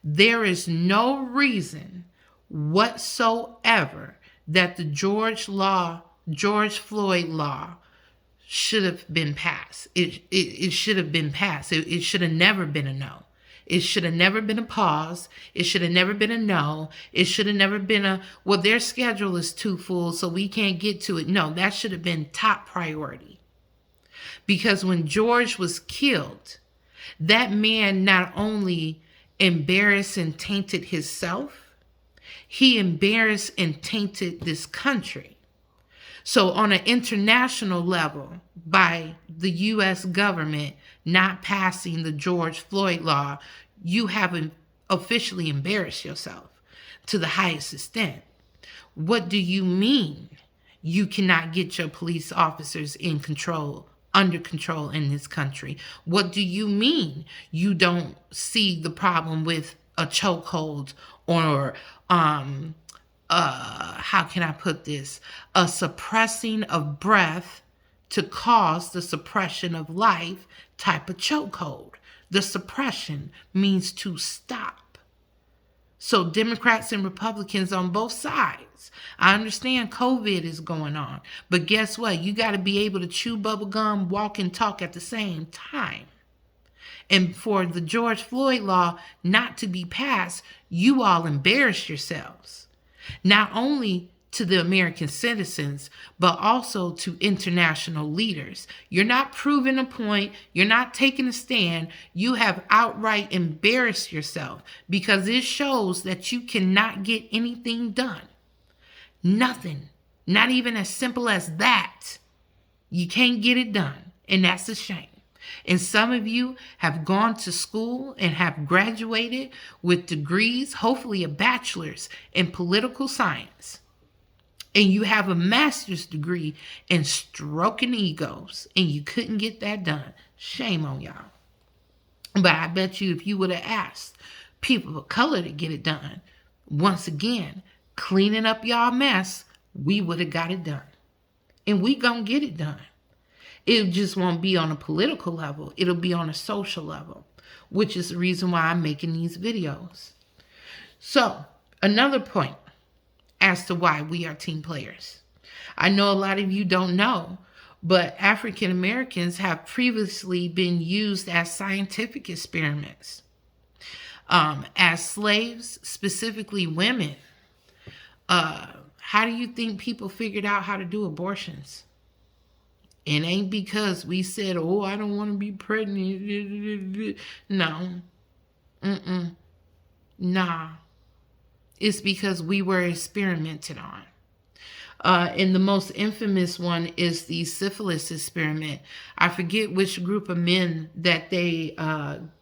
there is no reason whatsoever that the George Floyd law should have been passed. It should have been passed. It should have never been a no. It should have never been a pause. It should have never been a no. It should have never been a, well, their schedule is too full, so we can't get to it. No, that should have been top priority. Because when George was killed, that man not only embarrassed and tainted himself, he embarrassed and tainted this country. So on an international level, by the U.S. government not passing the George Floyd law, you haven't officially embarrassed yourself to the highest extent. What do you mean you cannot get your police officers under control in this country? What do you mean you don't see the problem with a chokehold or how can I put this? A suppressing of breath to cause the suppression of life type of chokehold. The suppression means to stop. So Democrats and Republicans on both sides. I understand COVID is going on, but guess what? You got to be able to chew bubble gum, walk and talk at the same time. And for the George Floyd law not to be passed, you all embarrass yourselves. Not only to the American citizens, but also to international leaders. You're not proving a point. You're not taking a stand. You have outright embarrassed yourself because it shows that you cannot get anything done. Nothing. Not even as simple as that. You can't get it done. And that's a shame. And some of you have gone to school and have graduated with degrees, hopefully a bachelor's in political science. And you have a master's degree in stroking egos, and you couldn't get that done. Shame on y'all. But I bet you if you would have asked people of color to get it done, once again, cleaning up y'all mess, we would have got it done. And we gonna get it done. It just won't be on a political level. It'll be on a social level, which is the reason why I'm making these videos. So, another point as to why we are team players. I know a lot of you don't know, but African Americans have previously been used as scientific experiments. As slaves, specifically women, how do you think people figured out how to do abortions? It ain't because we said, oh, I don't want to be pregnant. No. Mm-mm. Nah. It's because we were experimented on. And the most infamous one is the syphilis experiment. I forget which group of men that they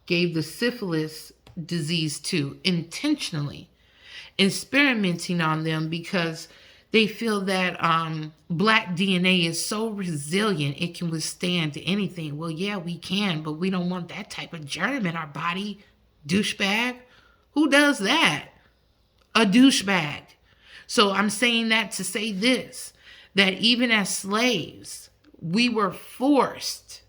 gave the syphilis disease to intentionally, experimenting on them because they feel that black DNA is so resilient it can withstand anything. Well, yeah, we can, but we don't want that type of germ in our body. Douchebag. Who does that? A douchebag. So I'm saying that to say this, that even as slaves, we were forced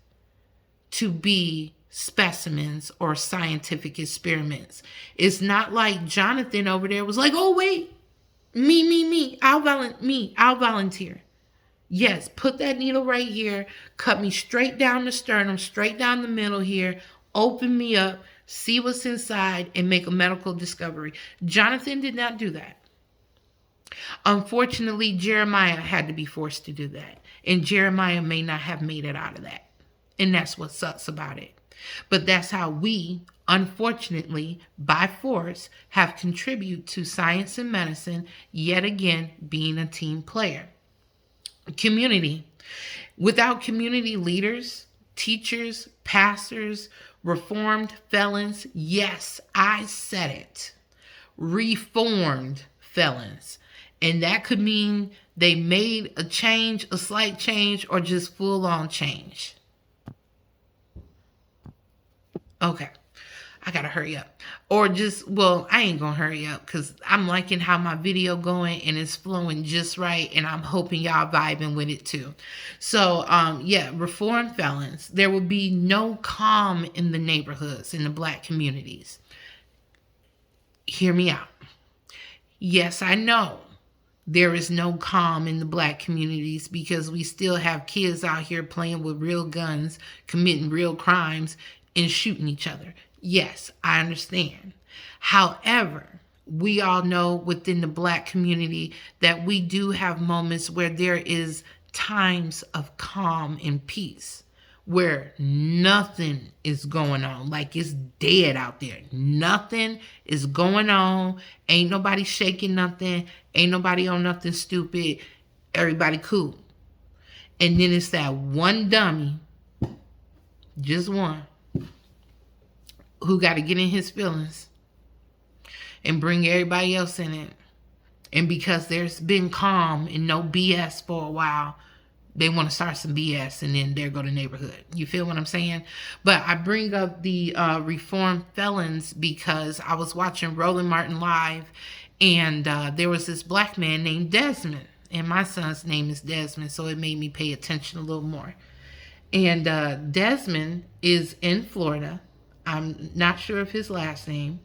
to be specimens or scientific experiments. It's not like Jonathan over there was like, oh, wait, me, I'll volunteer. Yes, put that needle right here, cut me straight down the sternum, straight down the middle here, open me up, see what's inside, and make a medical discovery. Jonathan did not do that. Unfortunately, Jeremiah had to be forced to do that. And Jeremiah may not have made it out of that. And that's what sucks about it. But that's how we, unfortunately, by force, have contributed to science and medicine, yet again, being a team player. Community. Without community leaders, teachers, pastors, reformed felons, yes, I said it, reformed felons. And that could mean they made a change, a slight change, or just full on change. Okay, I gotta hurry up. Or just, well, I ain't gonna hurry up because I'm liking how my video going and it's flowing just right, and I'm hoping y'all vibing with it too. So, yeah, reform felons. There will be no calm in the neighborhoods, in the black communities. Hear me out. Yes, I know there is no calm in the black communities because we still have kids out here playing with real guns, committing real crimes, and shooting each other. Yes, I understand. However, we all know within the black community that we do have moments where there is times of calm and peace, where nothing is going on. Like it's dead out there. Nothing is going on. Ain't nobody shaking nothing. Ain't nobody on nothing stupid. Everybody cool. And then it's that one dummy, just one, who got to get in his feelings and bring everybody else in it. And because there's been calm and no BS for a while, they want to start some BS, and then there go the neighborhood. You feel what I'm saying? But I bring up the reformed felons because I was watching Roland Martin live, and there was this black man named Desmond. And my son's name is Desmond, so it made me pay attention a little more. And Desmond is in Florida. I'm not sure of his last name,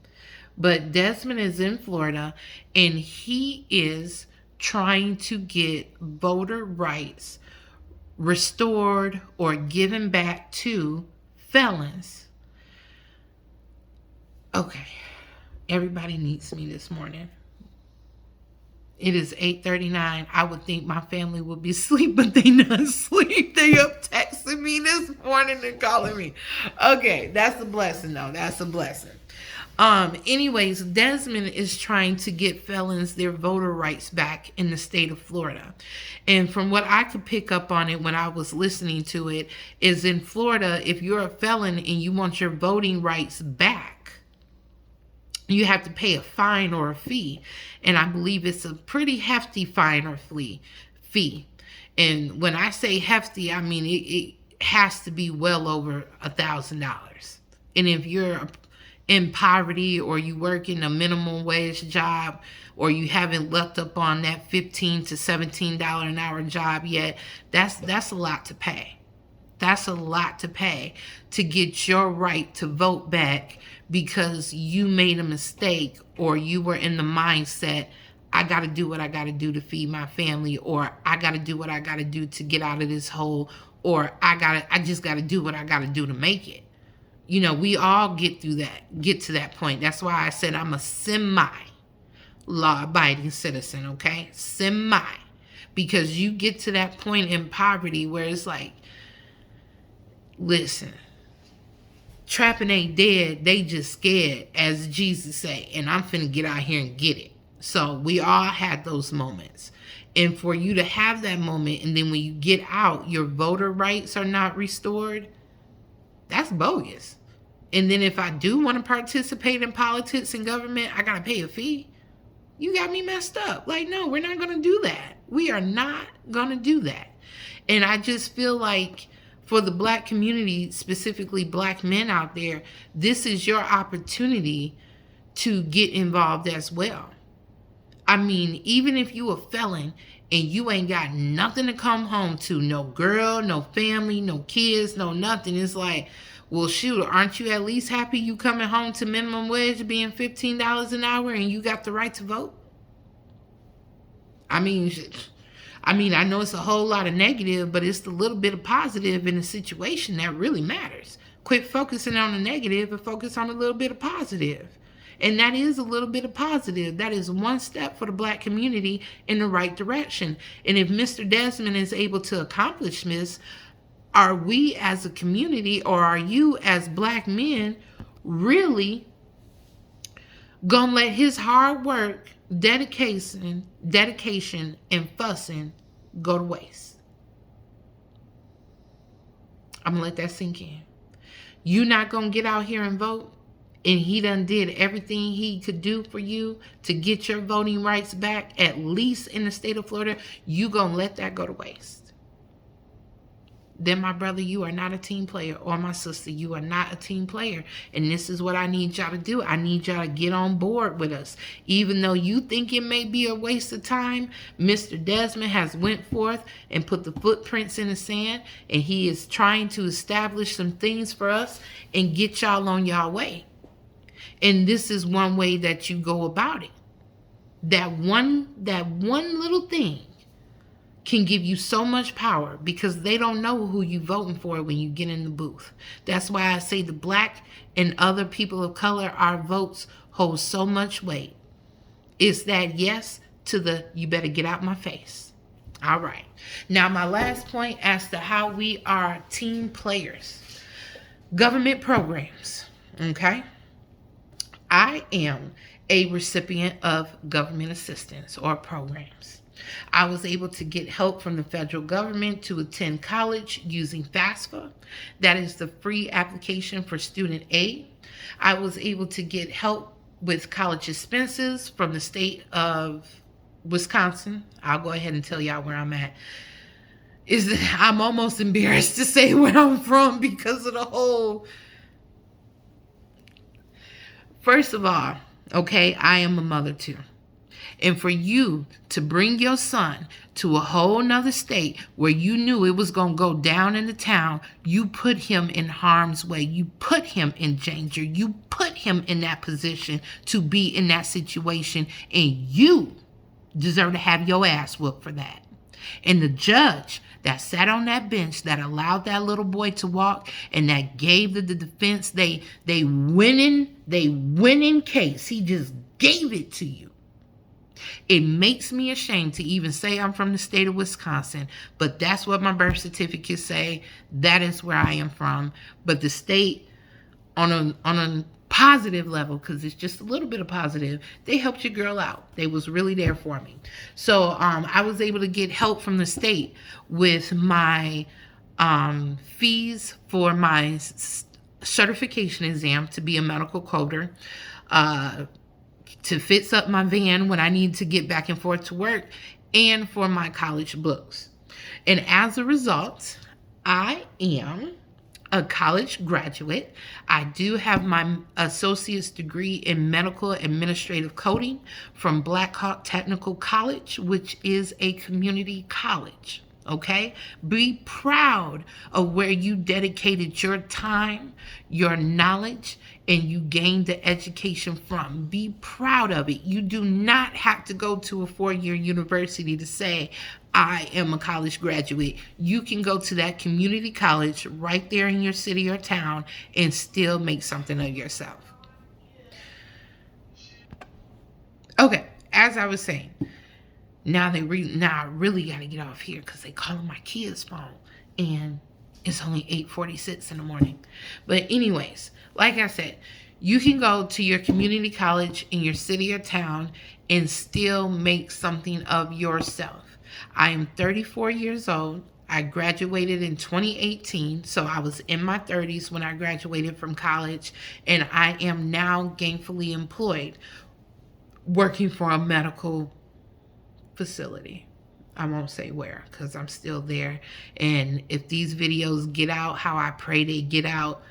but Desmond is in Florida, and he is trying to get voter rights restored or given back to felons. Okay, everybody needs me this morning. It is 8:39. I would think my family would be asleep, but they not asleep. They up texting me this morning and calling me. Okay, that's a blessing though. That's a blessing. Anyways, Desmond is trying to get felons their voter rights back in the state of Florida. And from what I could pick up on it when I was listening to it, is in Florida, if you're a felon and you want your voting rights back, you have to pay a fine or a fee. And I believe it's a pretty hefty fine or fee. And when I say hefty, I mean it has to be well over $1,000. And if you're in poverty, or you work in a minimum wage job, or you haven't left up on that $15 to $17 an hour job yet, that's a lot to pay. That's a lot to pay to get your right to vote back because you made a mistake, or you were in the mindset, I got to do what I got to do to feed my family, or I got to do what I got to do to get out of this hole, or I just got to do what I got to do to make it. You know, we all get to that point. That's why I said I'm a semi law abiding citizen, okay? Semi. Because you get to that point in poverty where it's like, listen, trapping ain't dead, they just scared, as Jesus say, and I'm finna get out here and get it. So we all had those moments. And for you to have that moment, and then when you get out, your voter rights are not restored, that's bogus. And then if I do want to participate in politics and government, I got to pay a fee. You got me messed up. Like, no, we're not going to do that. We are not going to do that. And I just feel like for the Black community, specifically Black men out there, this is your opportunity to get involved as well. I mean, even if you a felon and you ain't got nothing to come home to, no girl, no family, no kids, no nothing, it's like, well, shoot, aren't you at least happy you coming home to minimum wage being $15 an hour and you got the right to vote? I mean, I know it's a whole lot of negative, but it's the little bit of positive in the situation that really matters. Quit focusing on the negative and focus on a little bit of positive. And that is a little bit of positive. That is one step for the Black community in the right direction. And if Mr. Desmond is able to accomplish this, are we as a community, or are you as Black men really gonna let his hard work, dedication, and fussing go to waste? I'm gonna let that sink in. You not gonna get out here and vote, and he done did everything he could do for you to get your voting rights back, at least in the state of Florida, you gonna let that go to waste? Then, my brother, you are not a team player, or my sister, you are not a team player. And this is what I need y'all to do. I need y'all to get on board with us. Even though you think it may be a waste of time, Mr. Desmond has went forth and put the footprints in the sand, and he is trying to establish some things for us and get y'all on y'all way. And this is one way that you go about it. That one little thing can give you so much power, because they don't know who you voting for when you get in the booth. That's why I say the Black and other people of color, our votes hold so much weight. It's that yes to the you better get out my face. All right. Now, my last point as to how we are team players. Government programs. Okay. I am a recipient of government assistance or programs. I was able to get help from the federal government to attend college using FAFSA. That is the free application for student aid. I was able to get help with college expenses from the state of Wisconsin. I'll go ahead and tell y'all where I'm at. I'm almost embarrassed to say where I'm from because of the whole. First of all, okay, I am a mother too. And for you to bring your son to a whole nother state where you knew it was going to go down in the town, you put him in harm's way. You put him in danger. You put him in that position to be in that situation. And you deserve to have your ass whooped for that. And the judge that sat on that bench that allowed that little boy to walk and that gave the defense they winning case, he just gave it to you. It makes me ashamed to even say I'm from the state of Wisconsin, but that's what my birth certificate say. That is where I am from. But the state, on a positive level, because it's just a little bit of positive, they helped your girl out. They was really there for me. So I was able to get help from the state with my fees for my certification exam to be a medical coder, to fix up my van when I need to get back and forth to work, and for my college books. And as a result, I am a college graduate. I do have my associate's degree in medical administrative coding from Black Hawk Technical College, which is a community college. Okay? Be proud of where you dedicated your time, your knowledge, and you gained the education from. Be proud of it. You do not have to go to a 4-year university to say, I am a college graduate. You can go to that community college right there in your city or town and still make something of yourself. Okay, as I was saying, now I really gotta get off here because they calling my kids' phone, and it's only 8:46 in the morning. But anyways, like I said, you can go to your community college in your city or town and still make something of yourself. I am 34 years old. I graduated in 2018, so I was in my 30s when I graduated from college, and I am now gainfully employed working for a medical facility. I won't say where because I'm still there. And if these videos get out how I pray they get out,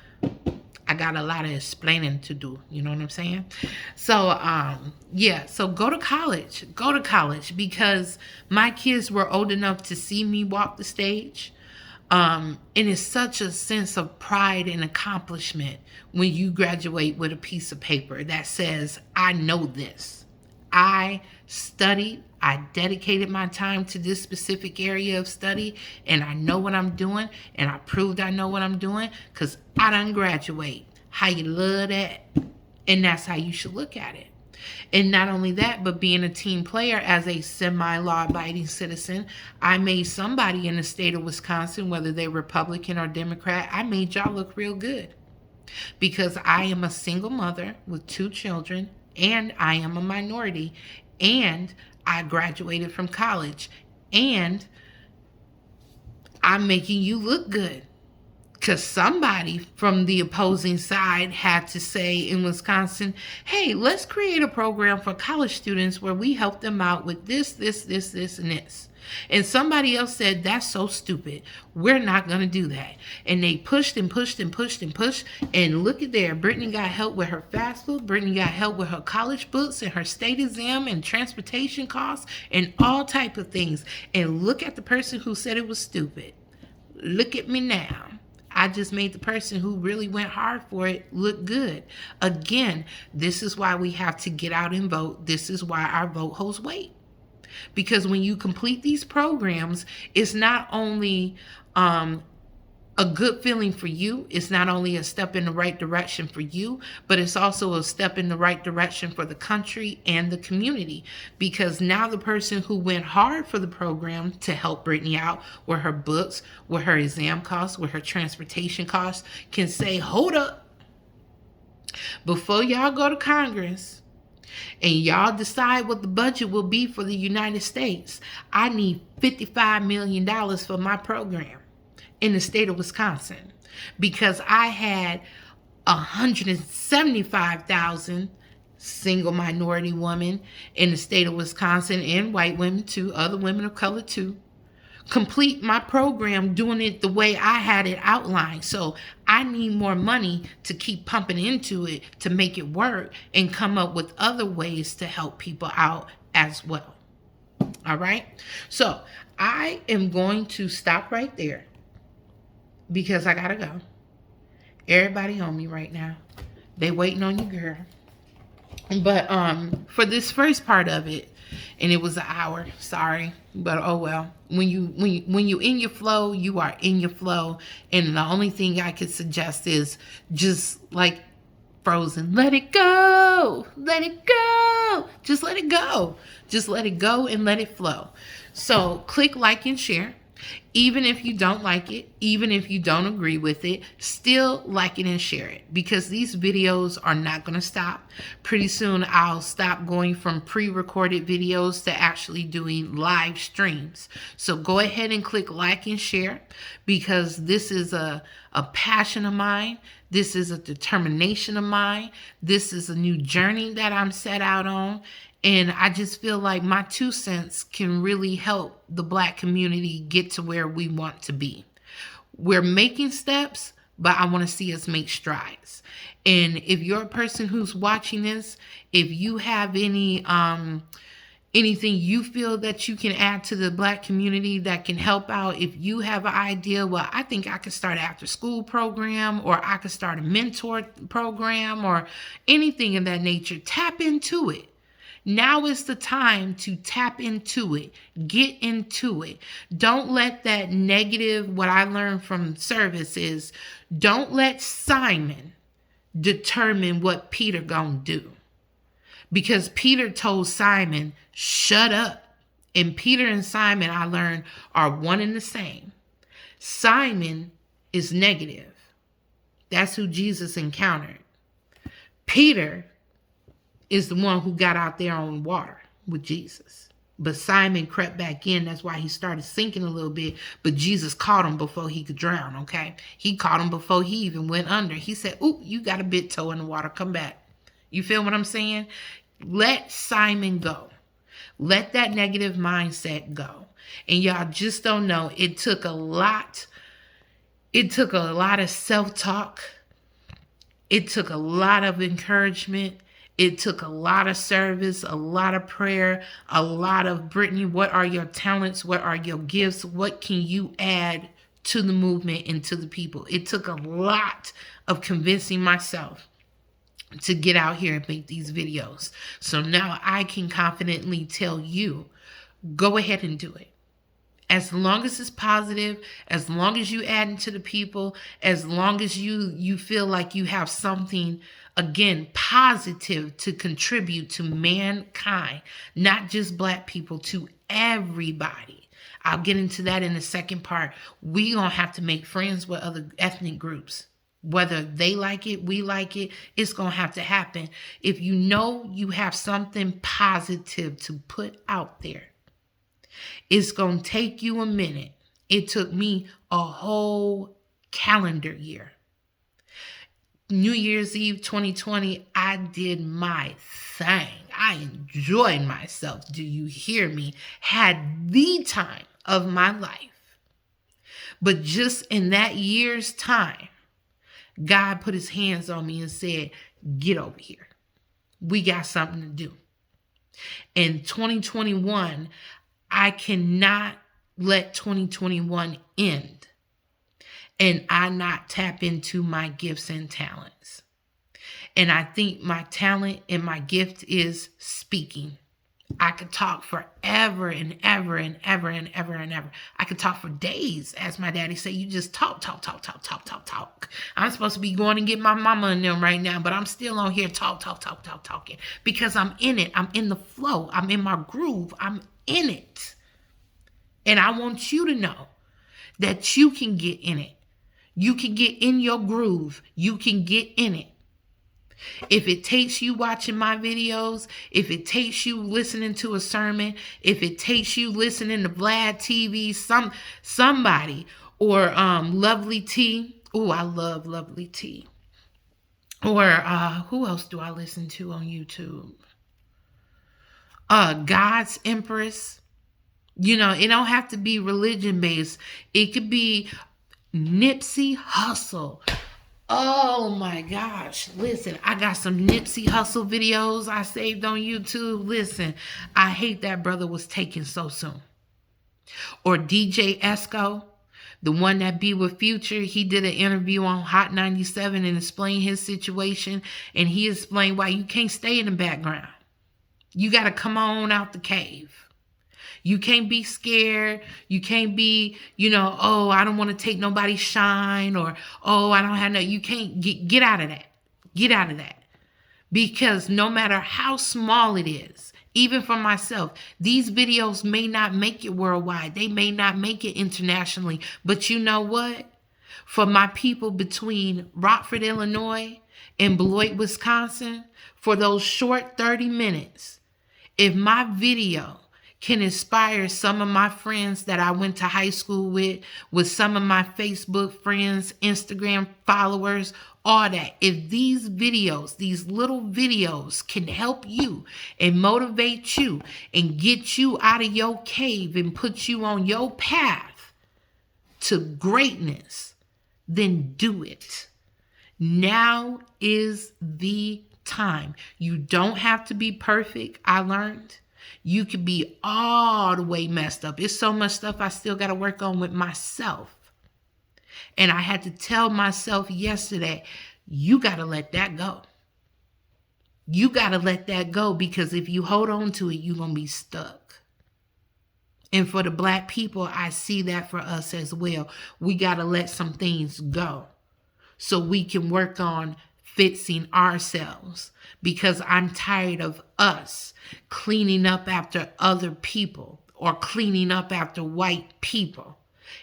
I got a lot of explaining to do. You know what I'm saying? So, yeah. So go to college. Go to college because my kids were old enough to see me walk the stage. And it's such a sense of pride and accomplishment when you graduate with a piece of paper that says, I know this. I studied, I dedicated my time to this specific area of study, and I know what I'm doing, and I proved I know what I'm doing because I done graduate. How you love that? And that's how you should look at it. And not only that, but being a team player as a semi-law-abiding citizen, I made somebody in the state of Wisconsin, whether they're Republican or Democrat, I made y'all look real good. Because I am a single mother with 2 children, and I am a minority, and I graduated from college, and I'm making you look good. Because somebody from the opposing side had to say in Wisconsin, hey, let's create a program for college students where we help them out with this, and this. And somebody else said, that's so stupid. We're not going to do that. And they pushed and pushed and pushed and pushed. And look at there. Brittany got help with her FAFSA. Brittany got help with her college books and her state exam and transportation costs and all type of things. And look at the person who said it was stupid. Look at me now. I just made the person who really went hard for it look good. Again, this is why we have to get out and vote. This is why our vote holds weight. Because when you complete these programs, it's not only a good feeling for you, it's not only a step in the right direction for you, but it's also a step in the right direction for the country and the community. Because now the person who went hard for the program to help Brittany out with her books, with her exam costs, with her transportation costs, can say, hold up, before y'all go to Congress, and y'all decide what the budget will be for the United States, I need $55 million for my program in the state of Wisconsin because I had 175,000 single minority women in the state of Wisconsin and white women too, other women of color too, complete my program doing it the way I had it outlined. So I need more money to keep pumping into it to make it work and come up with other ways to help people out as well. All right. So I am going to stop right there because I gotta go. Everybody on me right now. They waiting on you, girl. But for this first part of it, and it was an hour, sorry, but oh well. When you in your flow, you are in your flow, and the only thing I could suggest is just like Frozen, let it go, let it go, just let it go, just let it go and let it flow. So click like and share. Even if you don't like it, even if you don't agree with it, still like it and share it because these videos are not going to stop. Pretty soon I'll stop going from pre-recorded videos to actually doing live streams. So go ahead and click like and share because this is a passion of mine. This is a determination of mine. This is a new journey that I'm set out on. And I just feel like my 2 cents can really help the Black community get to where we want to be. We're making steps, but I want to see us make strides. And if you're a person who's watching this, if you have any anything you feel that you can add to the Black community that can help out. If you have an idea, well, I think I could start an after school program, or I could start a mentor program, or anything of that nature, tap into it. Now is the time to tap into it. Get into it. Don't let that negative, what I learned from service is, don't let Simon determine what Peter gonna do. Because Peter told Simon, shut up. And Peter and Simon, I learned, are one and the same. Simon is negative. That's who Jesus encountered. Peter is the one who got out there on water with Jesus. But Simon crept back in. That's why he started sinking a little bit. But Jesus caught him before he could drown, okay? He caught him before he even went under. He said, ooh, you got a bit toe in the water. Come back. You feel what I'm saying? Let Simon go. Let that negative mindset go. And y'all just don't know. It took a lot. It took a lot of self-talk. It took a lot of encouragement. It took a lot of service, a lot of prayer, a lot of, Brittany, what are your talents? What are your gifts? What can you add to the movement and to the people? It took a lot of convincing myself to get out here and make these videos. So now I can confidently tell you, go ahead and do it. As long as it's positive, as long as you add into the people, as long as you feel like you have something, again, positive to contribute to mankind, not just Black people, to everybody. I'll get into that in the second part. We're going to have to make friends with other ethnic groups. Whether they like it, we like it, it's going to have to happen. If you know you have something positive to put out there, it's going to take you a minute. It took me a whole calendar year. New Year's Eve 2020, I did my thing. I enjoyed myself. Do you hear me? Had the time of my life. But just in that year's time, God put his hands on me and said, get over here. We got something to do. In 2021, I cannot let 2021 end and I not tap into my gifts and talents. And I think my talent and my gift is speaking. I could talk forever and ever and ever and ever and ever. I could talk for days. As my daddy said, you just talk. I'm supposed to be going and get my mama and them right now, but I'm still on here talking because I'm in it. I'm in the flow. I'm in my groove. I'm in it. And I want you to know that you can get in it. You can get in your groove. You can get in it. If it takes you watching my videos, if it takes you listening to a sermon, if it takes you listening to Vlad TV, somebody, or Lovely T. Oh, I love Lovely T. Or who else do I listen to on YouTube? God's Empress. You know, it don't have to be religion based. It could be Nipsey Hussle. Oh my gosh. Listen, I got some Nipsey Hussle videos I saved on YouTube. Listen, I hate that brother was taken so soon. Or DJ Esco, the one that be with Future. He did an interview on Hot 97 and explained his situation. And he explained why you can't stay in the background. You got to come on out the cave. You can't be scared. You can't be, oh, I don't want to take nobody's shine, or, oh, I don't have no, you can't get out of that. Get out of that. Because no matter how small it is, even for myself, these videos may not make it worldwide. They may not make it internationally. But you know what? For my people between Rockford, Illinois and Beloit, Wisconsin, for those short 30 minutes, if my video can inspire some of my friends that I went to high school with some of my Facebook friends, Instagram followers, all that. If these videos, these little videos can help you and motivate you and get you out of your cave and put you on your path to greatness, then do it. Now is the time. You don't have to be perfect, I learned. You could be all the way messed up. It's so much stuff I still got to work on with myself. And I had to tell myself yesterday, you got to let that go. You got to let that go, because if you hold on to it, you're going to be stuck. And for the Black people, I see that for us as well. We got to let some things go so we can work on fixing ourselves, because I'm tired of us cleaning up after other people or cleaning up after white people,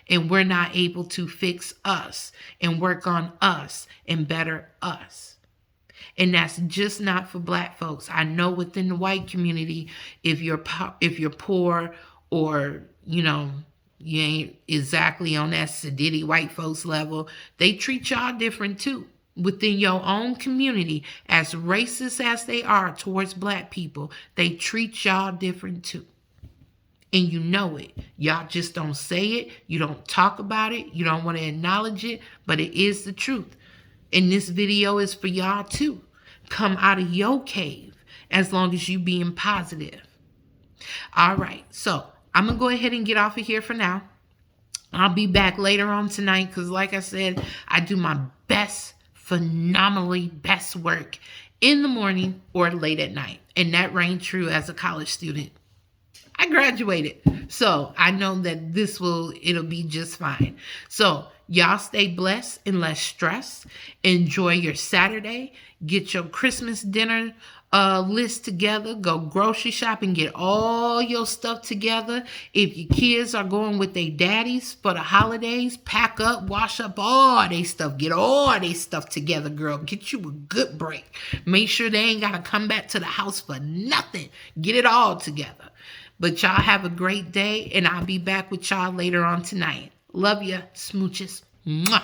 and we're not able to fix us and work on us and better us. And that's just not for Black folks. I know within the white community, if you're poor, or you ain't exactly on that sedity white folks level, they treat y'all different too. Within your own community, as racist as they are towards Black people, they treat y'all different too. And you know it. Y'all just don't say it. You don't talk about it. You don't want to acknowledge it, but it is the truth. And this video is for y'all too. Come out of your cave, as long as you being positive. All right, so I'm going to go ahead and get off of here for now. I'll be back later on tonight, because like I said, I do my best, phenomenally best work in the morning or late at night. And that rang true as a college student. I graduated, so I know that it'll be just fine. So y'all stay blessed and less stress. Enjoy your Saturday. Get your Christmas dinner list together. Go grocery shopping. Get all your stuff together. If your kids are going with their daddies for the holidays, pack up, wash up all their stuff. Get all their stuff together, girl. Get you a good break. Make sure they ain't got to come back to the house for nothing. Get it all together. But y'all have a great day, and I'll be back with y'all later on tonight. Love ya. Smooches. Mwah.